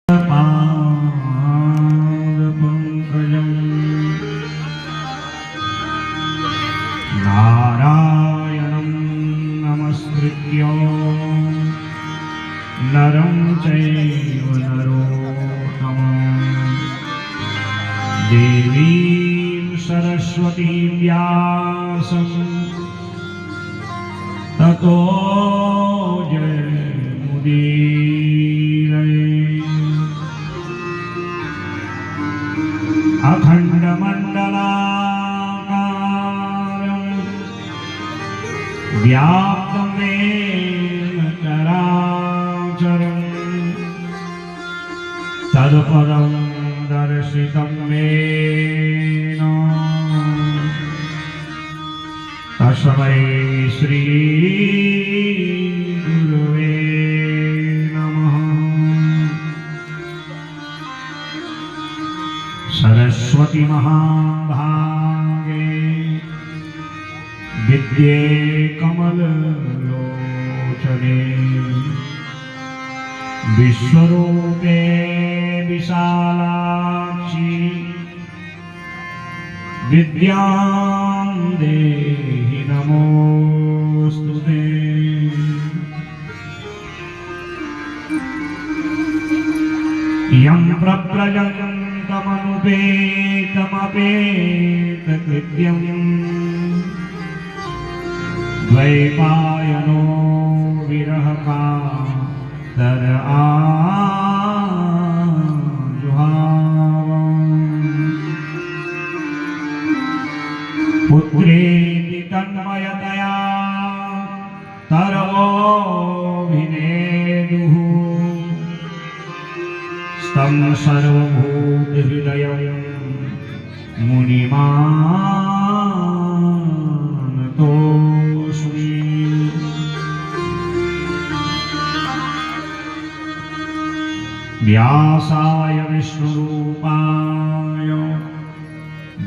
पादपङ्कजं नारायणं नमस्कृत्य नरं चैव नरोत्तमं देवीं सरस्वतीं व्यासं ततो अखण्डमण्डलाकारं व्याप्तं येन चराचरं तत्पदं दर्शितं येन तस्मै श्री गुरुवे नमः। सरस्वती महाभागे विद्ये कमललोचने विश्वरूपे विशालाक्षी विद्यां देहि नमोस्तुते। यं प्रव्रजन्तमनुपेतमपेतकृत्यं द्वैपायनो विरहकातर पुत्रेति तन्मयतया तरवोऽभिनेदुः स्तं सर्वभूतहृदयं मुनिमानतोऽस्मि। व्यासाय विष्णुरूपाय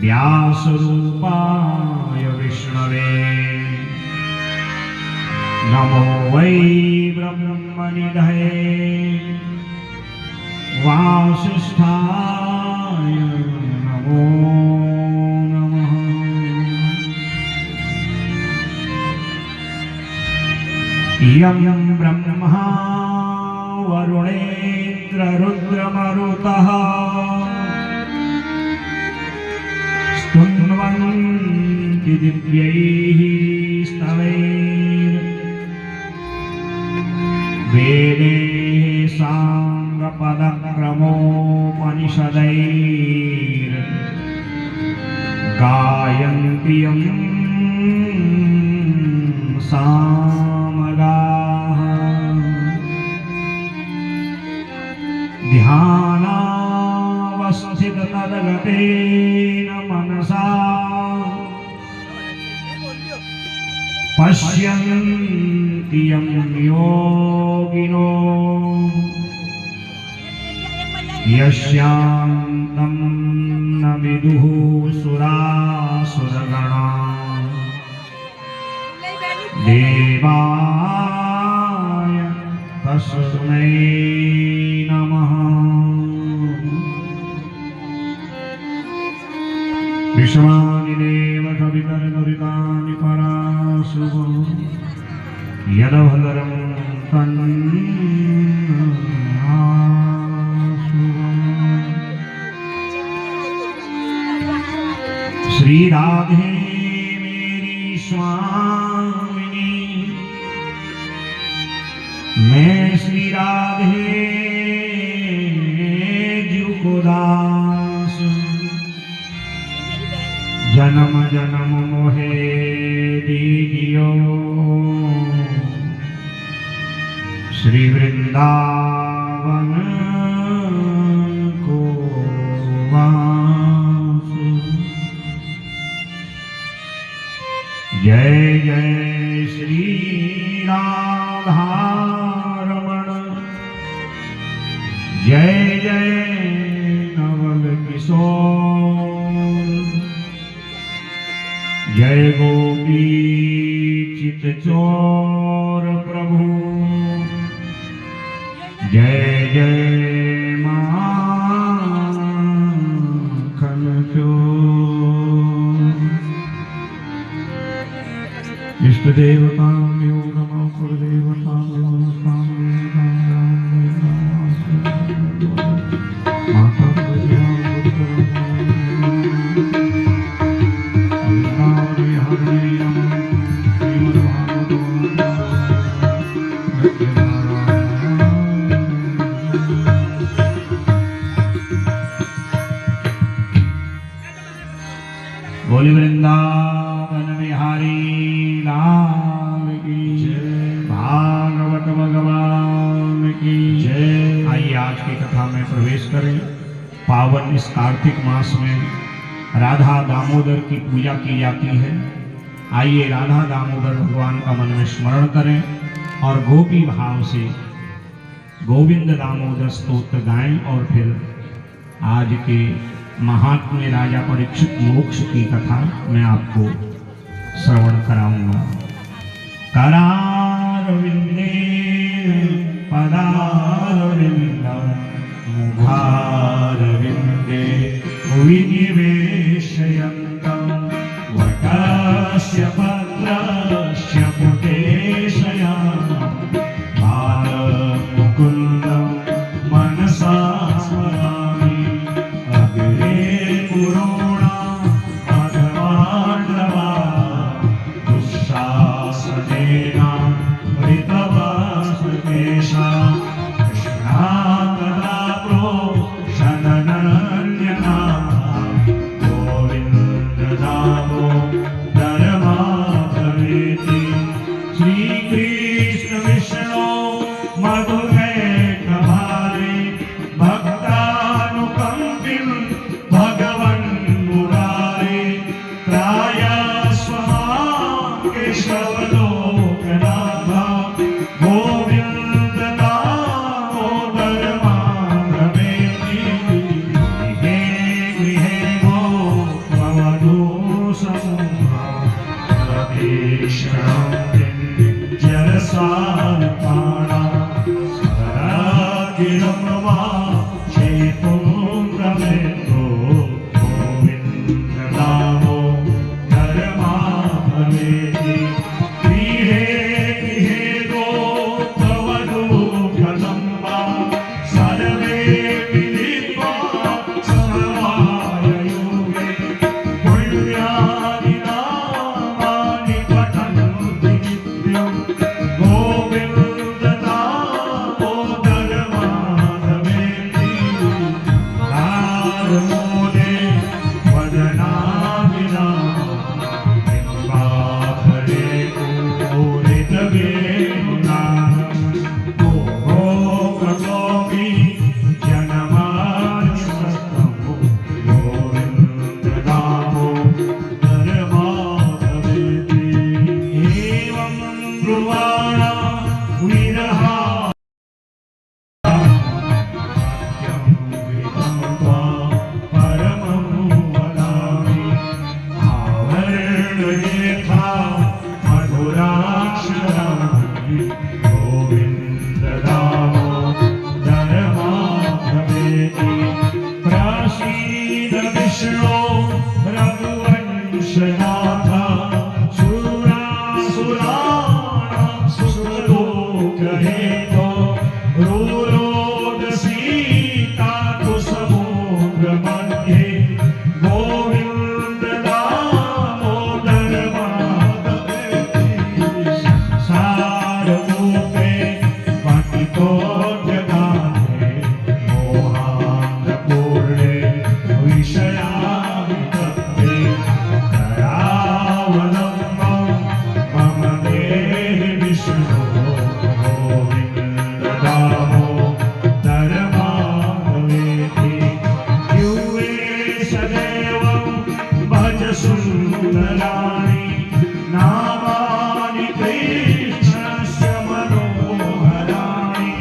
व्यासरूपाय विष्णवे नमो वै ब्रह्मनिधये वासिष्ठाय नमो नमः। यं ब्रह्मा वरुणेन्द्ररुद्रमरुतः स्तुन्वन्ति दिव्यैः स्तवैर् वेदैः साङ्गपदक्रमोपनिषदैर् गायन्ति यं सामगाः ध्यानावस्थिततद्गतेन मनसा पश्यन्ति यं योगिनो यस्यान्तं न विदुः सुरासुरगणा देवाय तस्मै नमः। विश्वानि देव कवितरनुरितानि पराशुभो यदभदरं श्री राधे मेरी स्वामिनी, मैं श्री राधे जी को दास, जन्म जन्म मोहे दीजियो श्री वृंदावन को वास। जय जय श्री राधारमण, जय जय नवल किशोर, जय गोपी चित चोर प्रभु, जय जय मा कुलदेवताभ्यो नमः कुलदेवताभ्यो माता बोली वृंदावन बिहारी लाल की जय, भागवत भगवान की जय। आइए आज की कथा में प्रवेश करें। पावन इस कार्तिक मास में राधा दामोदर की पूजा की जाती है। आइए राधा दामोदर भगवान का मन में स्मरण करें और गोपी भाव से गोविंद दामोदर स्तोत्र गाएं और फिर आज के महात्म्य राजा परीक्षित मोक्ष की कथा मैं आपको श्रवण कराऊंगा। करारविंदे पदारविंद मुखारविंदे विनिवेशयन्तं वटस्य पत्रस्य पुटेशयामं बालमुकुन्दं मनसा स्मरामि। अग्रे पुरोणा मधवाण्डवा दुःशासनेन हृतवस्त्रकेशा कृष्णा तदा प्रोषणनन्यना गोविन्ददामोदरमाधवेति। श्रीकृष्ण विष्णु मधुरैकभारे भक्तानुकम्पिं भगवन् मुरारे त्रायस्व मां केशवलोकनाथ गोविन्द दामोदर माधवेति। गृहे गृहे गोपवधूसमूहा प्रतीक्षणं जलसानपाणा स्मरागिरं वा शेतुं प्रमेतो गोविन्द दामोदर माधवेति। गृहे गृहे गोपवधूफलम्बा सर्वे मिलित्वा समवाययुगे पुण्यानि नामानि पठन्ति नित्यं गोविन्द दामोदर माधवेति। नारमोदे वदनाभिरामं बिम्बाफले पूरितवेणुनादं गोगोपगोपी जनमानसं गोविन्द दामोदर माधवेति। एवं ब्रुवाणा विरहा परमं वदामि आवरणयेथा मधुराक्षराणि गोविन्द दामोदर माधवेति। प्रसीद विष्णो रघुवंशनाथ सुरासुराणां सुखदुःखहेतो रुरोध सीता कुसुमोग्रमध्ये गोविन्द दामोदर माधवेति। साररूपे पतितो जगाते मोहान्धपूर्णे विषयावितप्ते दयावलम्बं मम देहि विष्णो गोविन्द दामोदर माधवेति। युवे सदैवं भज सुन्दराणि नामानि कृष्णस्य मनोहराणि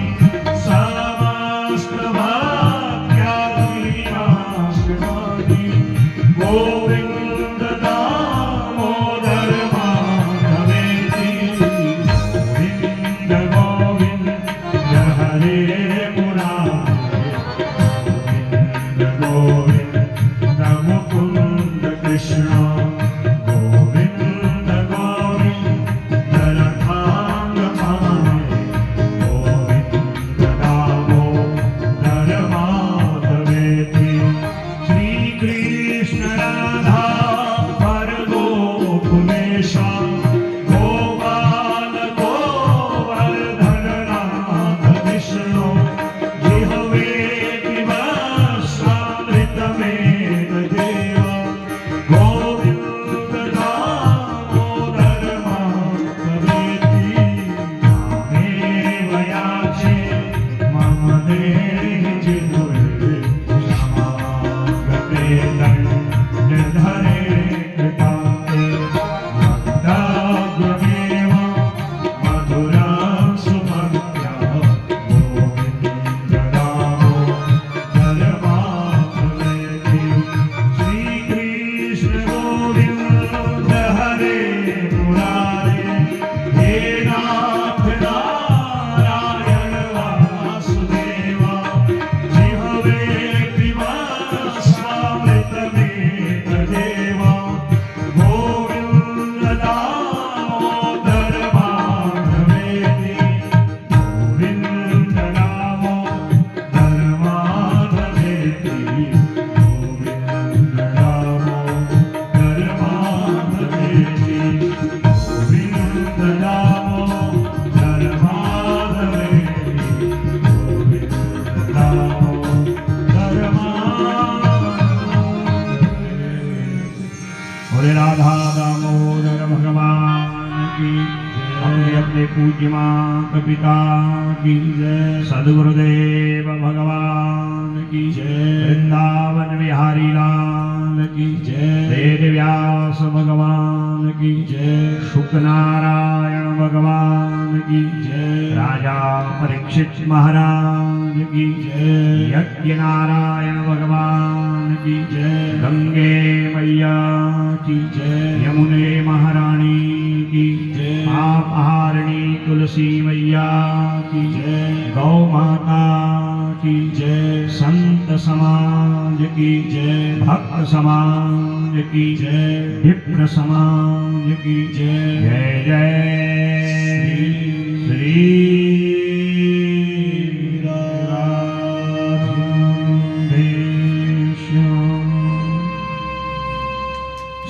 समस्तभक्त्यादिनाशनानि गोविन्द दामोदर माधवेति। गोविन्द गोविन्द हरे मुरारे गोविन्द गोविन्द मुकुन्द कृष्ण गोविन्द गोविन्द पूज्य माता पिता की जय, सद्गुरुदेव भगवान की जय, वृंदावन बिहारी लाल की जय, वेद व्यास भगवान की जय, शुकनारायण भगवान की जय, राजा परीक्षित महाराज की जय, यज्ञ नारायण भगवान की जय, गंगे मैया की जय, यमुने महारानी की जय, पापहारिणी तुलसी मैया की जय, गौ माता की जय, संत समाज की जय, भक्त समाज की जय, विप्र समाज की जय, जय जय श्री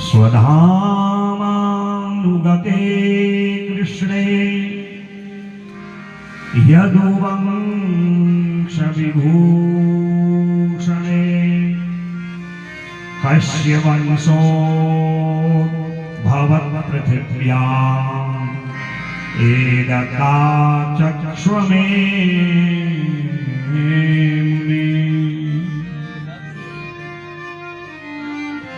स्वधामानुगते कृष्णे यदुवंश विभूषणे कस्य वंशो भवत्पृथिव्याम् एदका चक्ष्वमे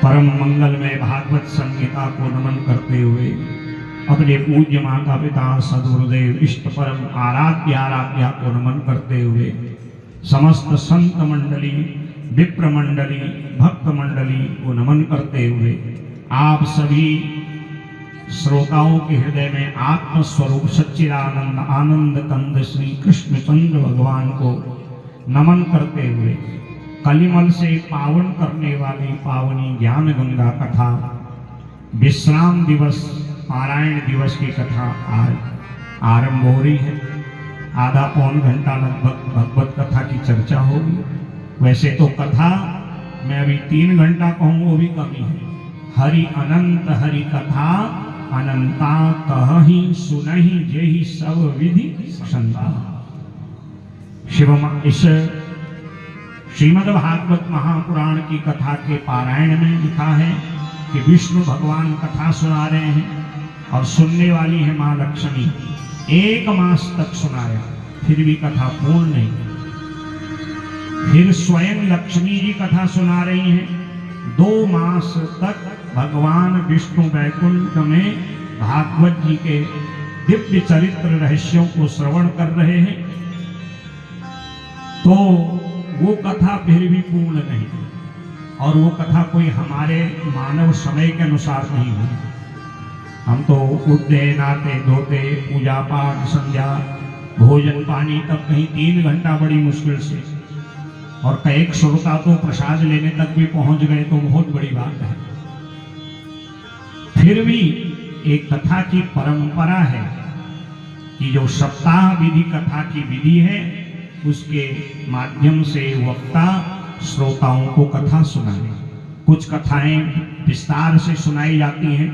परम मंगलमय भागवत संहिता को नमन करते हुए अपने पूज्य माता पिता सद्गुरुदेव इष्ट परम आराध्या को नमन करते हुए समस्त संत मंडली, विप्र मंडली, भक्त मंडली को नमन करते हुए आप सभी श्रोताओं के हृदय में आत्मस्वरूप सच्चिदानंद आनंद कंद श्री कृष्णचंद्र भगवान को नमन करते हुए कलिमल से पावन करने वाली पावनी ज्ञान गंगा कथा विश्राम दिवस पारायण दिवस की कथा आज आरंभ हो रही है। आधा पौन घंटा लगभग भगवत कथा की चर्चा होगी। वैसे तो कथा मैं अभी 3 घंटा कहूँ वो भी कमी है। हरि अनंत हरि कथा अनंता कहहि सुनहि जेहि सब विधि संता। इस श्रीमद् भागवत महापुराण की कथा के पारायण में लिखा है कि विष्णु भगवान कथा सुना रहे हैं और सुनने वाली है मां लक्ष्मी। 1 मास तक सुनाया फिर भी कथा पूर्ण नहीं। फिर स्वयं लक्ष्मी जी कथा सुना रही हैं। 2 मास तक भगवान विष्णु वैकुंठ में भागवत जी के दिव्य चरित्र रहस्यों को श्रवण कर रहे हैं। तो वो कथा फिर भी पूर्ण नहीं और वो कथा कोई हमारे मानव समय के अनुसार नहीं हुई। हम तो उठते नहाते धोते पूजा पाठ संध्या भोजन पानी तक कहीं 3 घंटा बड़ी मुश्किल से, और कई श्रोता तो प्रसाद लेने तक भी पहुंच गए तो बहुत बड़ी बात है। फिर भी एक कथा की परंपरा है कि जो सप्ताह विधि कथा की विधि है उसके माध्यम से वक्ता श्रोताओं को कथा सुनाए। कुछ कथाएं विस्तार से सुनाई जाती हैं,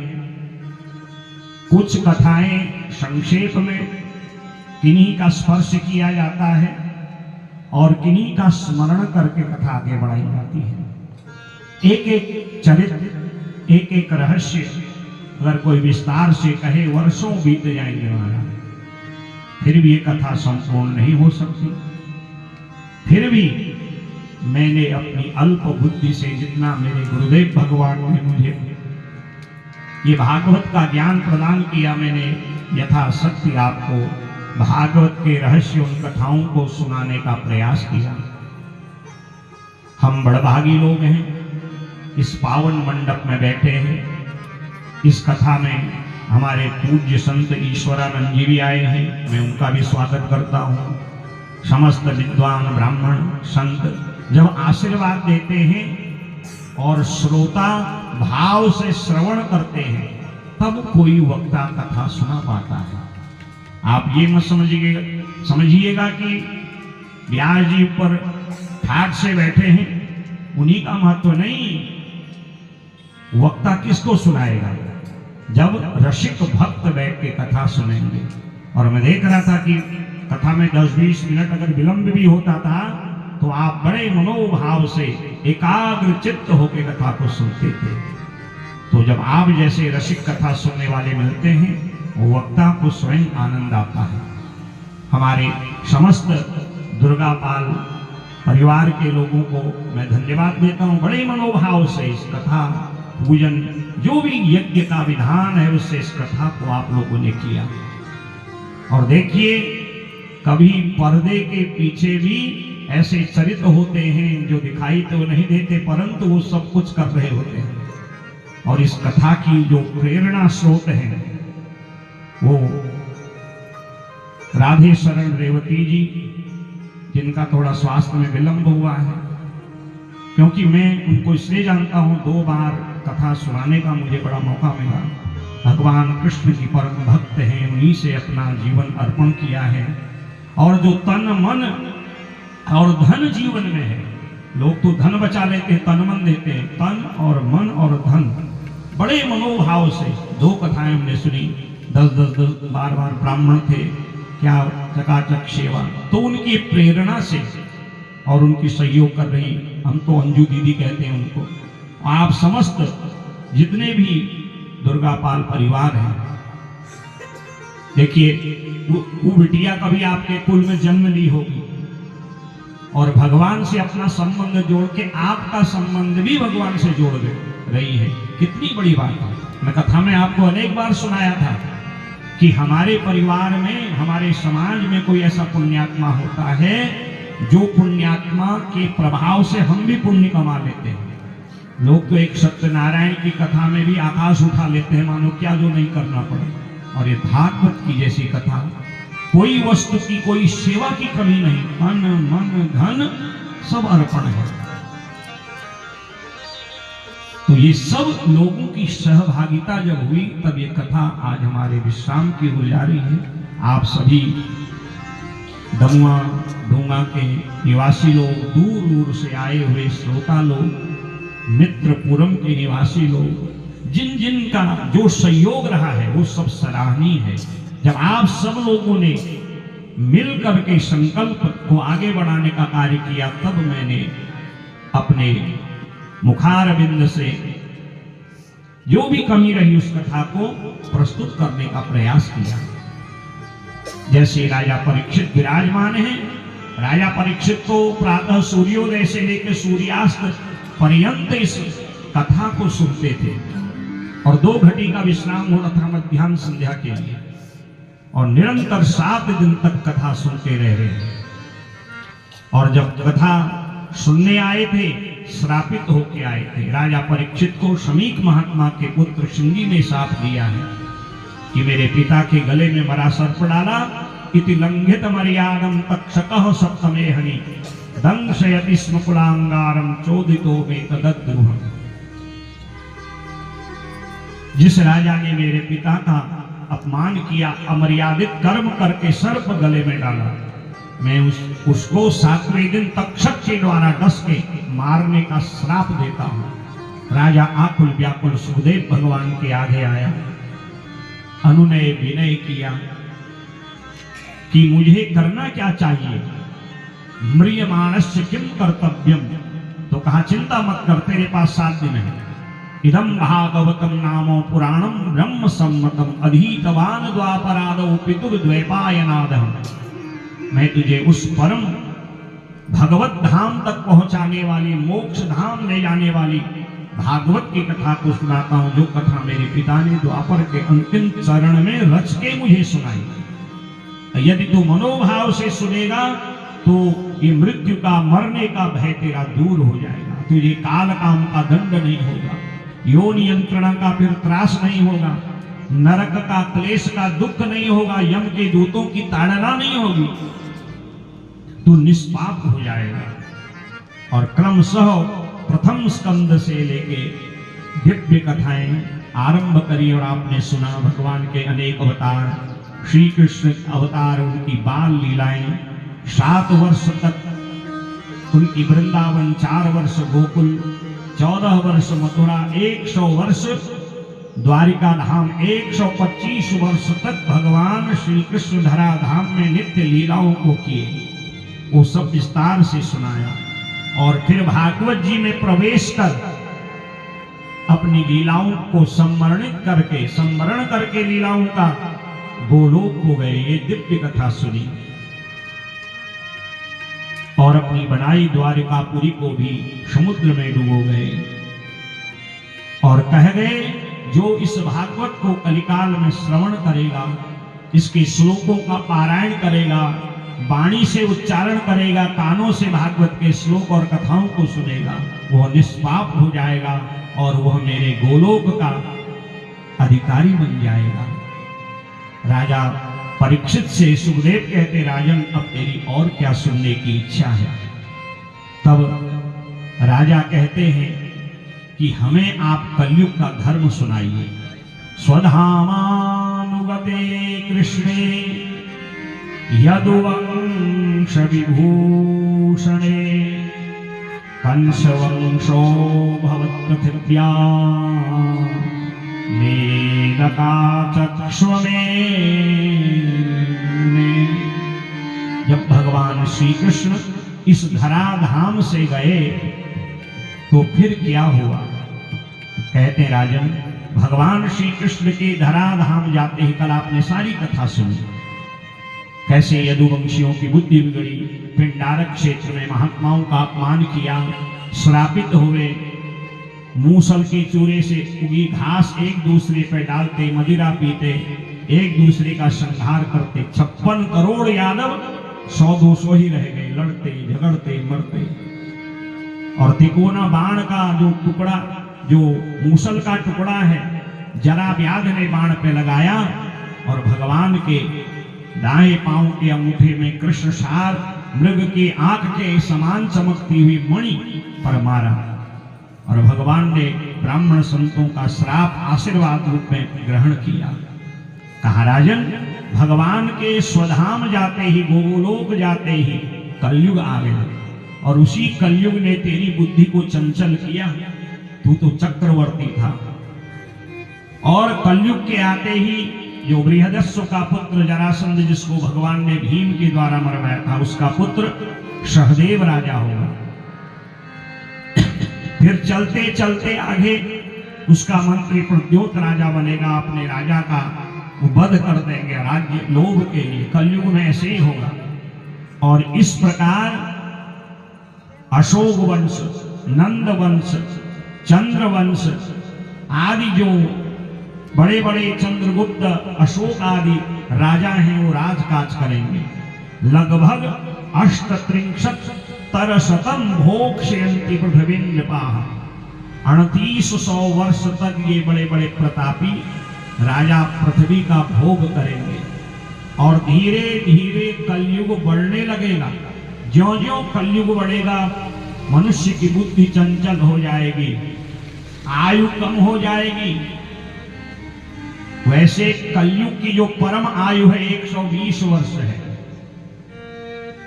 कुछ कथाएं संक्षेप में किन्हीं का स्पर्श किया जाता है और किन्हीं का स्मरण करके कथा आगे बढ़ाई जाती है। एक एक चरित्र, एक एक रहस्य अगर कोई विस्तार से कहे वर्षों बीत जाएंगे महाराज, फिर भी ये कथा संपूर्ण नहीं हो सकती। फिर भी मैंने अपनी अल्प बुद्धि से जितना मेरे गुरुदेव भगवान ने मुझे ये भागवत का ज्ञान प्रदान किया, मैंने यथाशक्ति आपको भागवत के रहस्य उन कथाओं को सुनाने का प्रयास किया। हम बड़भागी लोग हैं, इस पावन मंडप में बैठे हैं। इस कथा में हमारे पूज्य संत ईश्वरानंद जी भी आए हैं, मैं उनका भी स्वागत करता हूँ। समस्त विद्वान ब्राह्मण संत जब आशीर्वाद देते हैं और श्रोता भाव से श्रवण करते हैं तब कोई वक्ता कथा सुना पाता है। आप ये मत समझिएगा कि व्यास जी ऊपर ठाट से बैठे हैं उन्हीं का महत्व नहीं। वक्ता किसको सुनाएगा? जब रसिक भक्त बैठ के कथा सुनेंगे। और मैं देख रहा था कि कथा में 10-20 मिनट अगर विलंब भी होता था तो आप बड़े मनोभाव से एकाग्र चित्त होकर कथा को सुनते थे। तो जब आप जैसे रसिक कथा सुनने वाले मिलते हैं वो वक्ता को स्वयं आनंद आता है। हमारे समस्त दुर्गा पाल परिवार के लोगों को मैं धन्यवाद देता हूँ। बड़े मनोभाव से इस कथा पूजन जो भी यज्ञ का विधान है उससे इस कथा को आप लोगों ने किया। और देखिए कभी पर्दे के पीछे भी ऐसे चरित्र होते हैं जो दिखाई तो नहीं देते परंतु वो सब कुछ कर रहे होते हैं। और इस कथा की जो प्रेरणा स्रोत है वो राधे शरण रेवती जी, जिनका थोड़ा स्वास्थ्य में विलंब हुआ है, क्योंकि मैं उनको इसलिए जानता हूं 2 बार कथा सुनाने का मुझे बड़ा मौका मिला। भगवान कृष्ण की परम भक्त हैं, उन्हीं से अपना जीवन अर्पण किया है। और जो तन मन और धन जीवन में है, लोग तो धन बचा लेते हैं, तन मन देते हैं, तन और मन और धन बड़े मनोभाव से 2 कथाएं हमने सुनी। 10 बार ब्राह्मण थे, क्या चकाचक सेवा, तो उनकी प्रेरणा से और उनकी सहयोग कर रही, हम तो अंजू दीदी कहते हैं उनको, आप समस्त जितने भी दुर्गा पाल परिवार हैं। देखिए वो बिटिया कभी आपके कुल में जन्म ली होगी और भगवान से अपना संबंध जोड़ के आपका संबंध भी भगवान से जोड़ दे रही है। कितनी बड़ी बात है। मैं कथा में आपको अनेक बार सुनाया था कि हमारे परिवार में, हमारे समाज में कोई ऐसा पुण्यात्मा होता है जो पुण्यात्मा के प्रभाव से हम भी पुण्य कमा लेते हैं। लोग तो एक सत्यनारायण की कथा में भी आकाश उठा लेते हैं मानो क्या जो नहीं करना पड़े। और ये भागवत की जैसी कथा, कोई वस्तु की, कोई सेवा की कमी नहीं, तन मन धन सब अर्पण है। तो ये सब लोगों की सहभागिता जब हुई तब ये कथा आज हमारे विश्राम की हो जा रही है। आप सभी दमुआ ढूंगा के निवासी लोग, दूर दूर से आए हुए श्रोता लोग, मित्रपुरम के निवासी लोग, जिन जिन का जो सहयोग रहा है वो सब सराहनीय है। जब आप सब लोगों ने मिलकर के संकल्प को आगे बढ़ाने का कार्य किया तब मैंने अपने मुखारविंद से जो भी कमी रही उस कथा को प्रस्तुत करने का प्रयास किया। जैसे राजा परीक्षित विराजमान हैं, राजा परीक्षित को प्रातः सूर्योदय से लेकर सूर्यास्त पर्यंत इस कथा को सुनते थे और 2 घड़ी का विश्राम होना था मध्याह्न संध्या के लिए, और निरंतर 7 दिन तक कथा सुनते रह रहे हैं। और जब कथा सुनने आए थे, श्रापित होके आए थे। राजा परीक्षित को शमीक महात्मा के पुत्र शिंगी ने साथ दिया है कि मेरे पिता के गले में मरा सर्प डाला, इति लंघित मर्यादम तक्षकः सप्तमे हनि दंशयति स्म कुलांगारम चोदितो में तदद्रुहम्। जिस राजा ने मेरे पिता का अपमान किया, अमर्यादित कर्म करके सर्प गले में डाला, मैं उसको 7वें दिन तक्षक के द्वारा डस के मारने का श्राप देता हूं। राजा आकुल व्याकुल सुखदेव भगवान के आगे आया, अनुनय विनय किया कि मुझे करना क्या चाहिए, म्रियमाणस्य किम कर्तव्यम। तो कहा चिंता मत कर, तेरे पास 7 दिन है। इदम भागवतम नामो पुराणम ब्रह्म सम्मतम अधीतवान द्वापरादौ पितुर्द्वैपायनादहम्। मैं तुझे उस परम भगवत धाम तक पहुंचाने वाली, मोक्ष धाम ले जाने वाली भागवत की कथा को सुनाता हूं, जो कथा मेरे पिता ने द्वापर के अंतिम चरण में रच के मुझे सुनाई। यदि तू मनोभाव से सुनेगा तो ये मृत्यु का, मरने का भय तेरा दूर हो जाएगा। तुझे काल काम का दंड नहीं होगा, योनि यंत्रणा का फिर त्रास नहीं होगा, नरक का क्लेश का दुख नहीं होगा, यम के दूतों की ताड़ना नहीं होगी, तू निष्पाप हो जाएगा। और क्रमशः प्रथम स्कंद से लेके दिव्य कथाएं आरंभ करी और आपने सुना भगवान के अनेक अवतार, श्री कृष्ण अवतार, उनकी बाल लीलाएं, 7 वर्ष तक उनकी वृंदावन, 4 वर्ष गोकुल, 14 वर्ष मथुरा, 100 वर्ष द्वारिका धाम, 125 वर्ष तक भगवान श्री कृष्ण धरा धाम में नित्य लीलाओं को किए, वो सब विस्तार से सुनाया। और फिर भागवत जी में प्रवेश कर अपनी लीलाओं को संवरण करके लीलाओं का गोलोक को गए, ये दिव्य कथा सुनी और अपनी बनाई द्वारिकापुरी को भी समुद्र में डुबो गए और कह गए जो इस भागवत को कलिकाल में श्रवण करेगा, इसके श्लोकों का पारायण करेगा, वाणी से उच्चारण करेगा, कानों से भागवत के श्लोक और कथाओं को सुनेगा, वह निष्पाप हो जाएगा और वह मेरे गोलोक का अधिकारी बन जाएगा। राजा परीक्षित से सुखदेव कहते, राजन अब तेरी और क्या सुनने की इच्छा है? तब राजा कहते हैं कि हमें आप कलयुग का धर्म सुनाइए। स्वधामानुगते कृष्णे यदुवंश विभूषणे कंसवंशो भवत्पृथिव्यां मेनका चक्ष्वमे। जब भगवान श्री कृष्ण इस धराधाम से गए तो फिर क्या हुआ? कहते राजन, भगवान श्री कृष्ण के धराधाम जाते ही कल आपने सारी कथा सुनी, कैसे यदुवंशियों की बुद्धि बिगड़ी, पिंडारक क्षेत्र में महात्माओं का अपमान किया, श्रापित हुए, मूसल के चूरे से उगी घास एक दूसरे पर डालते, मदिरा पीते, एक दूसरे का संहार करते। 56 करोड़ यादव 100-200 ही रह गए, लड़ते झगड़ते मरते। और तिकोना बाण का जो टुकड़ा, जो मूसल का टुकड़ा है, जरा व्याध ने बाण पे लगाया और भगवान के दाएं पांव के अंगूठे में कृष्ण सार मृग की आंख के समान चमकती हुई मणि पर मारा और भगवान ने ब्राह्मण संतों का श्राप आशीर्वाद रूप में ग्रहण किया। कहा राजन, भगवान के स्वधाम जाते ही, गोलोक जाते ही कलयुग आ गया और उसी कलयुग ने तेरी बुद्धि को चंचल किया। तू तो चक्रवर्ती था और कलयुग के आते ही जो बृहदस्व का पुत्र जरासंध, जिसको भगवान ने भीम के द्वारा मरवाया था, उसका पुत्र सहदेव राजा होगा। फिर चलते चलते आगे उसका मंत्री प्रद्योत राजा बनेगा, अपने राजा का वध कर देंगे राज्य लोभ के लिए। कलयुग में ऐसे ही होगा। और इस प्रकार अशोक वंश, नंद वंश, चंद्र वंश आदि जो बड़े बड़े चंद्रगुप्त, अशोक आदि राजा हैं, वो राजकाज करेंगे। लगभग 38 भोक्ष्यन्ति पृथ्वीं नृपाः। 3800 वर्ष तक ये बड़े बड़े प्रतापी राजा पृथ्वी का भोग करेंगे। और धीरे धीरे कलयुग बढ़ने लगेगा। ज्यों-ज्यों कलयुग बढ़ेगा, मनुष्य की बुद्धि चंचल हो जाएगी, आयु कम हो जाएगी। वैसे कलयुग की जो परम आयु है 120 वर्ष है,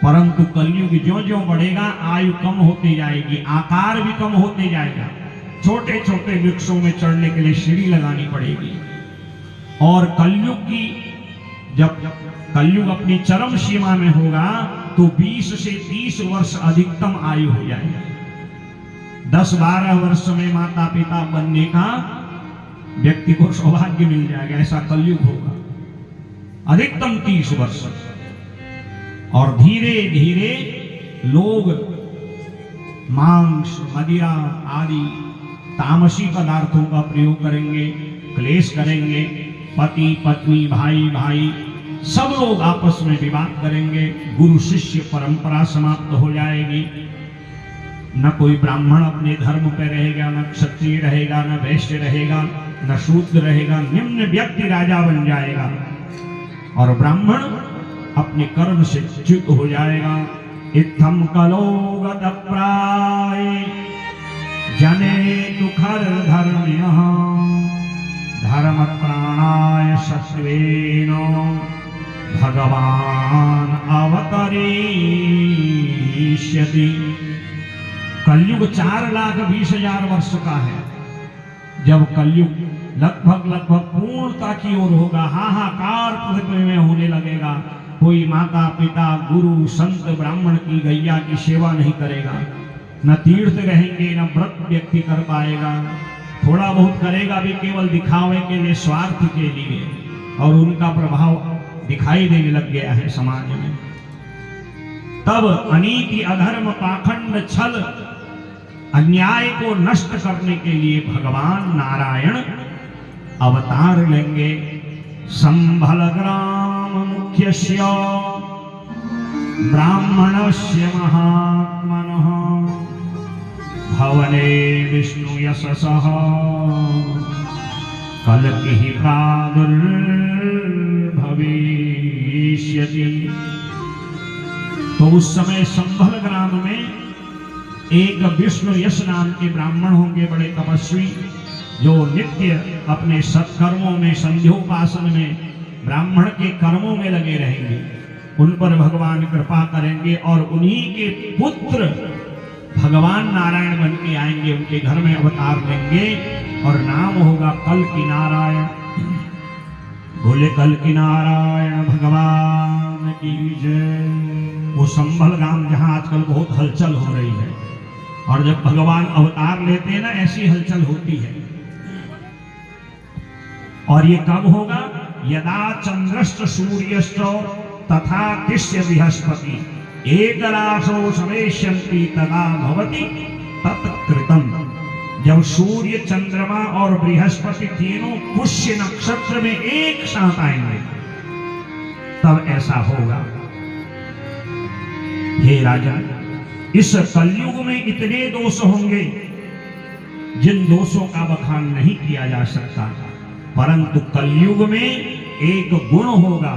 परंतु कलयुग ज्यों-ज्यों बढ़ेगा आयु कम होती जाएगी, आकार भी कम होते जाएगा। छोटे छोटे वृक्षों में चढ़ने के लिए सीढ़ी लगानी पड़ेगी। और कलयुग की, जब कलयुग अपनी चरम सीमा में होगा तो 20 से 30 वर्ष अधिकतम आयु हो जाएगी। 10-12 वर्ष में माता पिता बनने का व्यक्ति को सौभाग्य मिल जाएगा, ऐसा कलयुग होगा। अधिकतम 30 वर्ष। और धीरे धीरे लोग मांस, मदिरा आदि तामसी पदार्थों का प्रयोग करेंगे, क्लेश करेंगे। पति पत्नी, भाई भाई सब लोग आपस में विवाद करेंगे। गुरु शिष्य परंपरा समाप्त हो जाएगी। न कोई ब्राह्मण अपने धर्म पर रहेगा, न क्षत्रिय रहेगा, न वैश्य रहेगा, न शूद्र रहेगा। निम्न व्यक्ति राजा बन जाएगा और ब्राह्मण अपने कर्म से च्युत हो जाएगा। इत्थम कलो गत प्राय जने तुखर धर्म्यः धर्म प्राणाय सत्वेनो भगवान अवतरिष्यति। कलयुग 4,20,000 वर्ष का है। जब कलयुग लगभग पूर्णता की ओर होगा, हाहाकार पृथ्वी में होने लगेगा। कोई माता पिता, गुरु, संत, ब्राह्मण की, गैया की सेवा नहीं करेगा, न तीर्थ रहेंगे, न व्रत व्यक्ति कर पाएगा। थोड़ा बहुत करेगा भी केवल दिखावे के लिए, स्वार्थ के लिए। और उनका प्रभाव दिखाई देने लग गया है समाज में। तब अनीति, अधर्म, पाखंड, छल, अन्याय को नष्ट करने के लिए भगवान नारायण अवतार लेंगे। संभल ग्राम मुख्यस्य ब्राह्मणस्य महात्मनः भवने विष्णु यशसः कल्किः प्रादुर्भविष्यति। तो उस समय संभल ग्राम में एक विष्णु यश नाम के ब्राह्मण होंगे, बड़े तपस्वी, जो नित्य अपने सत्कर्मों में, संध्योपासन में, ब्राह्मण के कर्मों में लगे रहेंगे। उन पर भगवान कृपा करेंगे और उन्हीं के पुत्र भगवान नारायण बन के आएंगे, उनके घर में अवतार लेंगे और नाम होगा कल्कि नारायण। बोले कल्कि नारायण भगवान की जय। वो संभल गांव जहां आजकल बहुत हलचल हो रही है, और जब भगवान अवतार लेते हैं ना, ऐसी हलचल होती है। और ये कब होगा? यदा चंद्रश्च सूर्यश्च तथा तिष्य बृहस्पति एकराशो समेष्यन्ति तदा भवति तत्कृतम्। जब सूर्य, चंद्रमा और बृहस्पति तीनों पुष्य नक्षत्र में एक साथ आएंगे तब ऐसा होगा। हे राजा, इस कलयुग में इतने दोष होंगे जिन दोषों का बखान नहीं किया जा सकता, परंतु कलयुग में एक गुण होगा,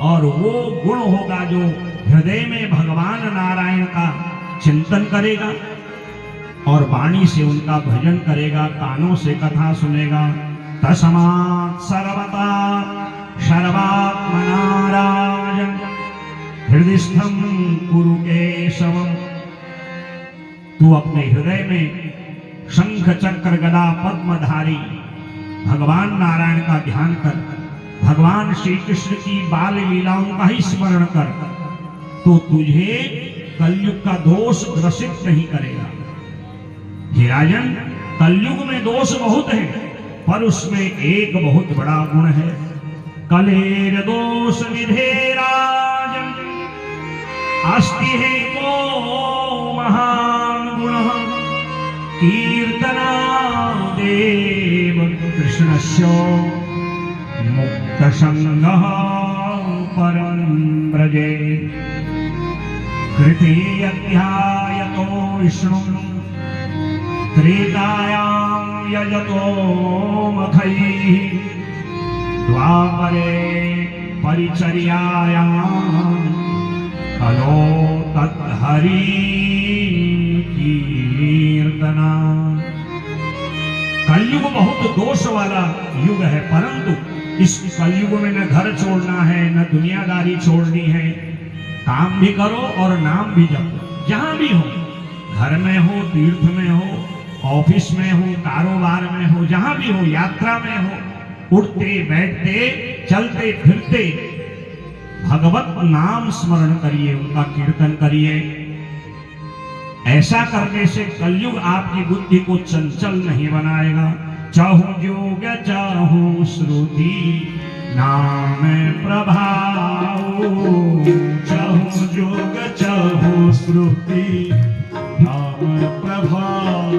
और वो गुण होगा जो हृदय में भगवान नारायण का चिंतन करेगा और वाणी से उनका भजन करेगा, कानों से कथा सुनेगा। तस्मात् सर्वदा सर्वात्मनारायण हृदयस्थं कुरु केशवम्। तू अपने हृदय में शंख चक्र गदा पद्मधारी भगवान नारायण का ध्यान कर, भगवान श्री कृष्ण की बाल लीलाओं का ही स्मरण कर, तो तुझे कलयुग का दोष ग्रसित नहीं करेगा। हे राजन, कलयुग में दोष बहुत है, पर उसमें एक बहुत बड़ा गुण है। कलेर दोष निधे राजन अस्ति है को महान गुण कीर्तना देव कृष्णस्य मुक्त संगः परम ब्रजे। कृते अध्यायतो विष्णु त्रेतायां यजतो मखैः द्वापरे परिचर्यायां कलो तत्हरि कीर्तना। कलयुग बहुत दोष वाला युग है, परंतु इस कलयुग में न घर छोड़ना है, न दुनियादारी छोड़नी है। काम भी करो और नाम भी जपो, जहां भी हो, घर में हो, तीर्थ में हो, ऑफिस में हो, कारोबार में हो, जहां भी हो, यात्रा में हो, उठते बैठते चलते फिरते भगवत नाम स्मरण करिए, उनका कीर्तन करिए। ऐसा करने से कलयुग आपकी बुद्धि को चंचल नहीं बनाएगा। चाहूं योग चाहूं श्रुति नाम प्रभाव, चाहूं योग चाहूं श्रुति नाम प्रभाव।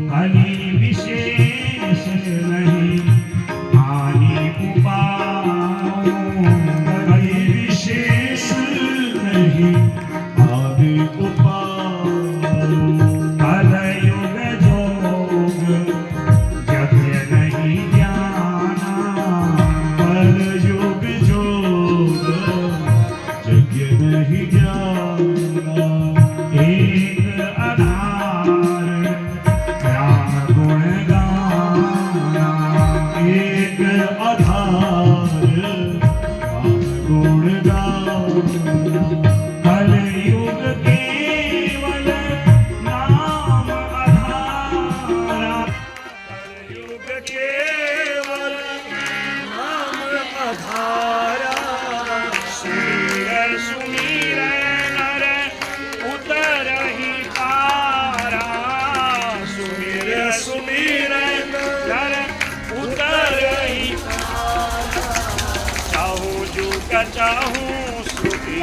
कली विशेष नहीं हानि उपाय, कली विशेष नहीं हानि उपाय। कलयुग जोग जग नहीं जाना, कलयुग जोग जग नहीं जाना। एक आधार चाहूं श्रुति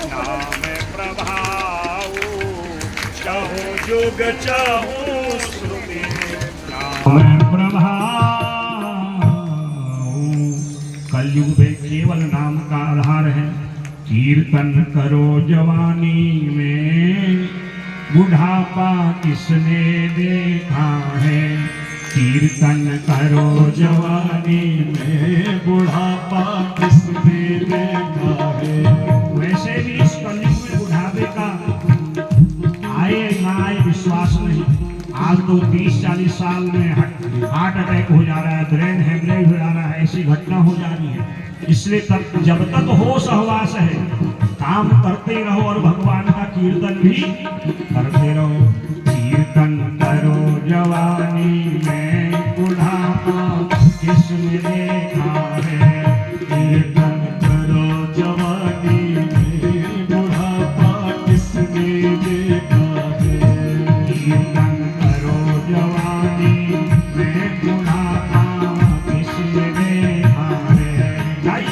नाम प्रभाऊ, चाहूं जोग चाहूं श्रुति नाम प्रभाऊ। कलयुग में केवल नाम का आधार है। कीर्तन करो जवानी में, बुढ़ापा किसने देखा है। कीर्तन करो जवानी में, बुढ़ापा किसने देखा है। वैसे भी इस कलयुग में बुढ़ापे का आए ना आए विश्वास नहीं। आज तो 30-40 साल में हार्ट अटैक हो जा रहा है, ब्रेन हेमरेज हो जा रहा है, ऐसी घटना हो जा रही है। इसलिए तब जब तक हो सहवास है, काम करते रहो और भगवान का कीर्तन भी करते रहो। कीर्तन करो जवानी में, बुढ़ापा किसने देखा है। कीर्तन करो जवानी में, बुढ़ापा किसने देखा है। कीर्तन करो जवानी में, बुढ़ापा किसने देखा है।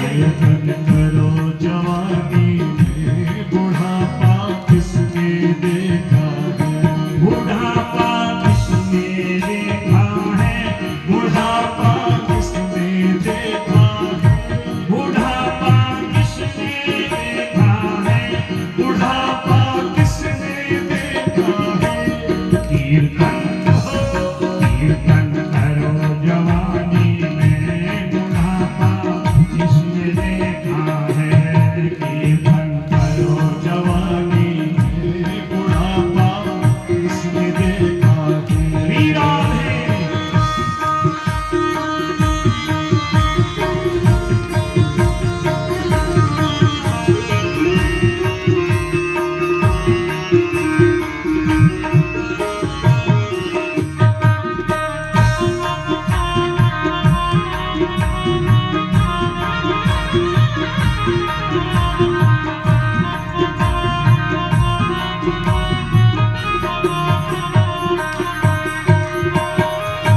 कीर्तन करो जवानी में, बुढ़ापा किसने देखा है। बुढ़ापा किसने देखा है। बुढ़ापा किसने देखा है। बुढ़ापा किसने देखा है। बुढ़ापा किसने देखा है। कीर्तन कीर्तन करो जवानी में, बुढ़ापा किसने देखा है। कीर्तन करो जवानी में, बुढ़ापा किसने देखा है। वीरा है।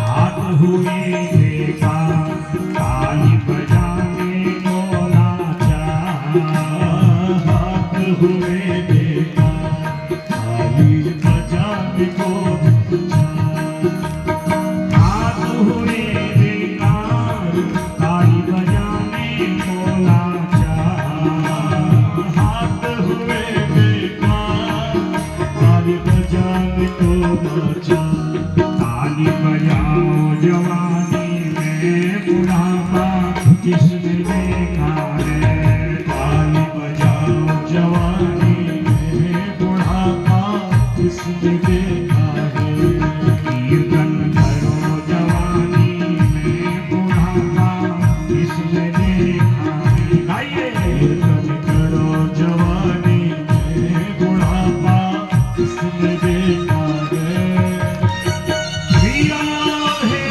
हाथ हुए देखा, ताली बजाने को नाचा। हाथ हुए देखा, ताली बजाने को नाचा। हाथ हुए देखा, ताली बजाने को नाचा। हाथ हुए देखा, ताली बजाने को नाचा। ताली बजाओ जवानी में, बुढ़ापा किसने देखा है। ताली बजाओ जवानी में, बुढ़ापा किसने देखा है। कीर्तन करो जवानी में, बुढ़ापा किसने देखा है। गाइए। कीर्तन करो जवानी में, बुढ़ापा किसने देखा है। वीरा है।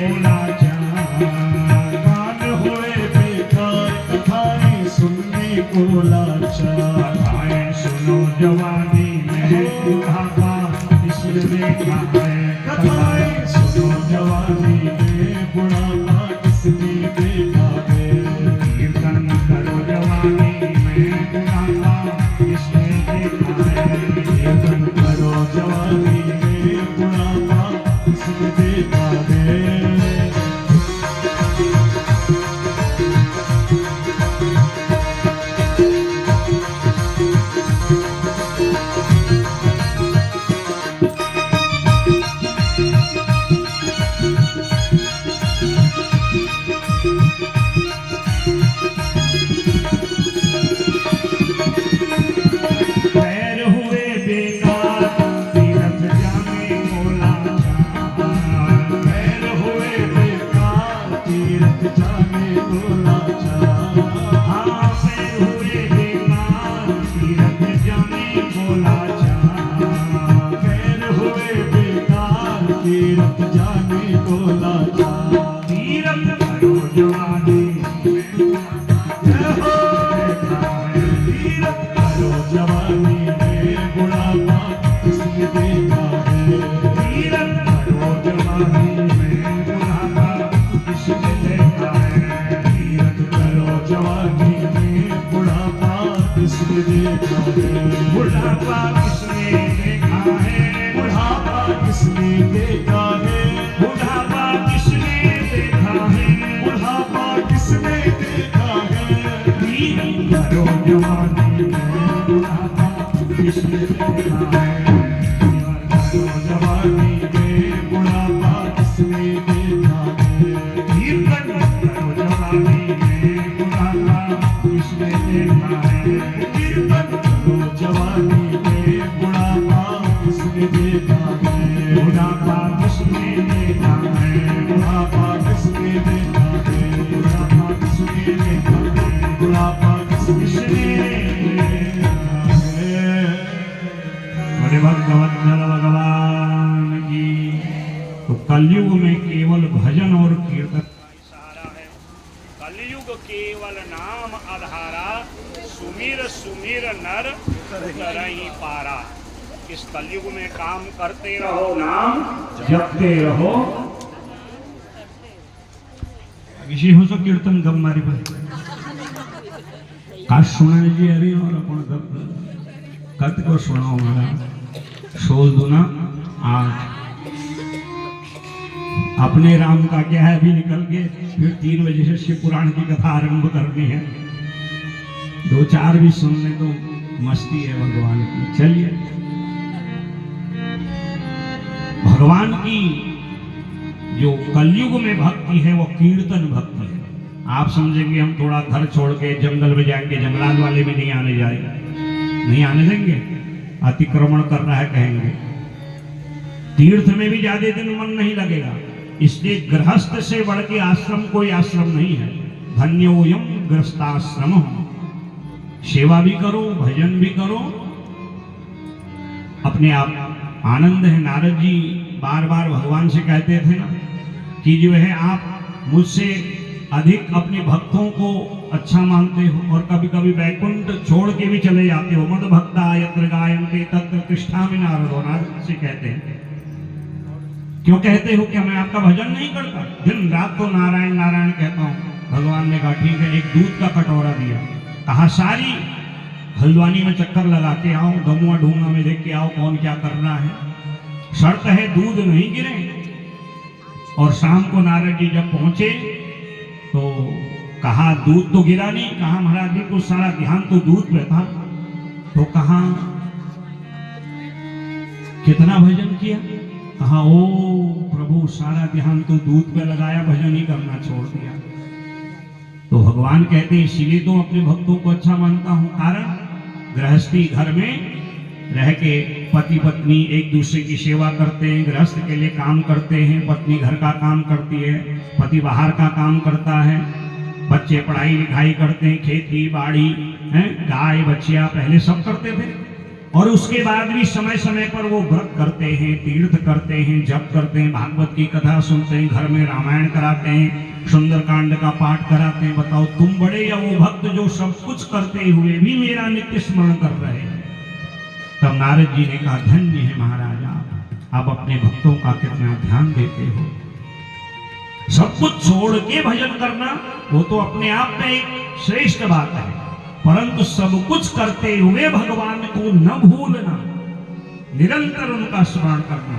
बोला चार, कान हुए बेकार कथाएं सुनने को लाचार। कथाएं सुनो जवानी में बुढ़ापा किसने देखा है। कथाएं सुनो जवानी में बुढ़ापा किसने देखा है। कीर्तन करो जवानी में बुढ़ापा किसने देखा है। कीर्तन करो जवानी में बुढ़ापा किसने देखा है। पैर हुए बेकार तीरथ जाने बोला चार। पैर हुए बेकार तीर्थ जाने को लाचार। हाँ पैर हुए बेकार तीरथ जाने बोला चार। पैर हुए बेकार तीर्थ जाने को लाचार। तीरथ करो जवानी तीर्थ करो जवानी में बुढ़ापा किसने देखा है। तीरथ करो जवानी में बुढ़ापा किसने देखा है। तीर्थ करो जवानी में बुढ़ापा किसने देखा है। बुढ़ापा किसने देखा है। बुढ़ापा किसने देखा है। बुढ़ापा किसने देखा है। बुढ़ापा किसने देखा है। तीरथ करो जवानी में बुढ़ापा किसने देखा है। करो जवानी में बुढ़ापा किसने देखा है। कीर्तन करो जवानी में बुढ़ापा किसने देखा है। कीर्तन करो जवानी में बुढ़ापा किसने देखा है। बुढ़ापा किसने देखा है। बुढ़ापा किसने देखा है। बुढ़ापा किसने देखा है। बुढ़ापा किसने देखा है। बड़े भगवत भगवान की। तो कलयुग में केवल भजन और कीर्तन सहारा है। कलयुग केवल नाम आधारा, सुमिर सुमिर नर करहीं पारा। इस कलयुग में काम करते रहो, नाम जपते रहो। किसी हो सो कीर्तन गम मारी भाई काश सुना जी अरे और अपन गप कत को सुनाओ महाराज। सोच दो ना आज अपने राम का क्या है अभी निकल के फिर 3 बजे से शिव पुराण की कथा आरंभ करनी है। 2-4 भी सुनने तो मस्ती है भगवान की। चलिए भगवान की जो कलयुग में भक्ति है वो कीर्तन भक्ति है। आप समझेंगे हम थोड़ा घर छोड़ के जंगल में जाएंगे, जंगलात वाले भी नहीं आने जाएंगे, नहीं आने देंगे, अतिक्रमण कर रहा है कहेंगे। तीर्थ में भी ज्यादा दिन मन नहीं लगेगा। इसलिए गृहस्थ से बढ़ के आश्रम कोई आश्रम नहीं है। धन्योयम गृहस्थाश्रम। सेवा भी करो, भजन भी करो, अपने आप आनंद है। नारद जी बार बार भगवान से कहते थे ना कि जो है आप मुझसे अधिक अपने भक्तों को अच्छा मानते हो और कभी कभी वैकुंठ छोड़ के भी चले जाते हो। मद भक्ता यत्र गायन्ते तत्र तिष्ठामि नारदो। नारद से कहते हैं क्यों कहते हो? क्या मैं आपका भजन नहीं करता? दिन रात तो नारायण नारायण कहता हूँ। भगवान ने कहा ठीक है, एक दूध का कटोरा दिया, कहा सारी हल्द्वानी में चक्कर लगा के आओ, गमुआ ढूंगा में देख के आओ कौन क्या कर रहा है, शर्त है दूध नहीं गिरे। और शाम को नारद जी जब पहुंचे तो कहा दूध तो गिरा नहीं। कहा महाराज जी को सारा ध्यान तो दूध पे था। तो कहा कितना भजन किया? कहा ओ प्रभु सारा ध्यान तो दूध पे लगाया, भजन ही करना छोड़ दिया। तो भगवान कहते हैं इसीलिए तो अपने भक्तों को अच्छा मानता हूं। कारण गृहस्थी घर में रह के पति पत्नी एक दूसरे की सेवा करते हैं, गृहस्थ के लिए काम करते हैं, पत्नी घर का काम करती है, पति बाहर का काम करता है, बच्चे पढ़ाई लिखाई करते हैं, खेती बाड़ी है, गाय बच्चियां पहले सब करते थे। और उसके बाद भी समय समय पर वो व्रत करते हैं, तीर्थ करते हैं, जप करते हैं, भागवत की कथा सुनते हैं, घर में रामायण कराते हैं, सुंदरकांड का पाठ कराते हैं। बताओ तुम बड़े या वो भक्त जो सब कुछ करते हुए भी मेरा नित्य स्मरण कर रहे हैं। तब नारद जी ने कहा, धन्य है महाराज आप अपने भक्तों का कितना ध्यान देते हो। सब कुछ छोड़ के भजन करना वो तो अपने आप में एक श्रेष्ठ बात है, परंतु सब कुछ करते हुए भगवान को न भूलना, निरंतर उनका स्मरण करना।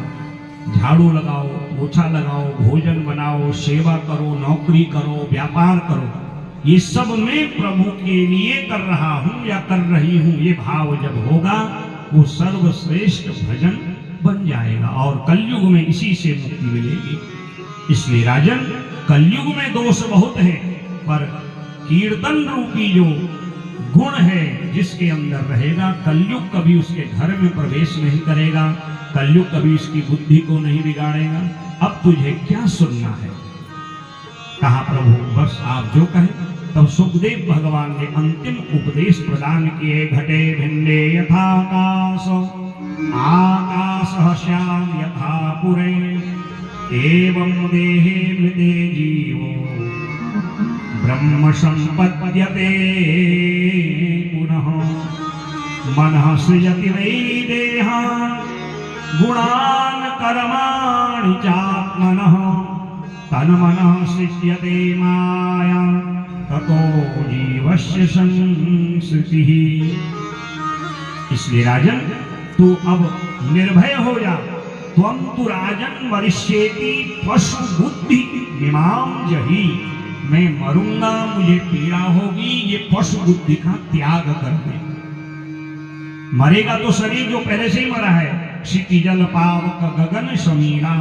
झाड़ू लगाओ, पोछा लगाओ, भोजन बनाओ, सेवा करो, नौकरी करो, व्यापार करो, ये सब मैं प्रभु के लिए कर रहा हूं या कर रही हूं, ये भाव जब होगा वो सर्वश्रेष्ठ भजन बन जाएगा और कलयुग में इसी से मुक्ति मिलेगी। इसलिए राजन, कलयुग में दोष बहुत है, पर कीर्तन रूपी जो गुण है जिसके अंदर रहेगा, कलयुग कभी उसके घर में प्रवेश नहीं करेगा, कलयुग कभी उसकी बुद्धि को नहीं बिगाड़ेगा। अब तुझे क्या सुनना है? कहा प्रभु बस आप जो कहें। तब सुखदेव भगवान ने अंतिम उपदेश प्रदान किए। घटे भिन्ने यथाकाश आकाशः श्याम यथा पुरे एवं देहे मृते जीवो ब्रह्म संपद्यते पुनः मनः सृजति वै देहान् गुणान् कर्माणि चात्मनः तन्मनः सृज्यते माया ततो जीवस्य संस्कृतिः। इसलिए राजन तू अब निर्भय हो जा। त्वं तु राजन वरिष्येति पशु बुद्धि मिमां जहि। मैं मरूंगा, मुझे पीड़ा होगी, ये पशु बुद्धि का त्याग कर दे। मरेगा तो शरीर जो पहले से ही मरा है। क्षिति जल पावक गगन समीरा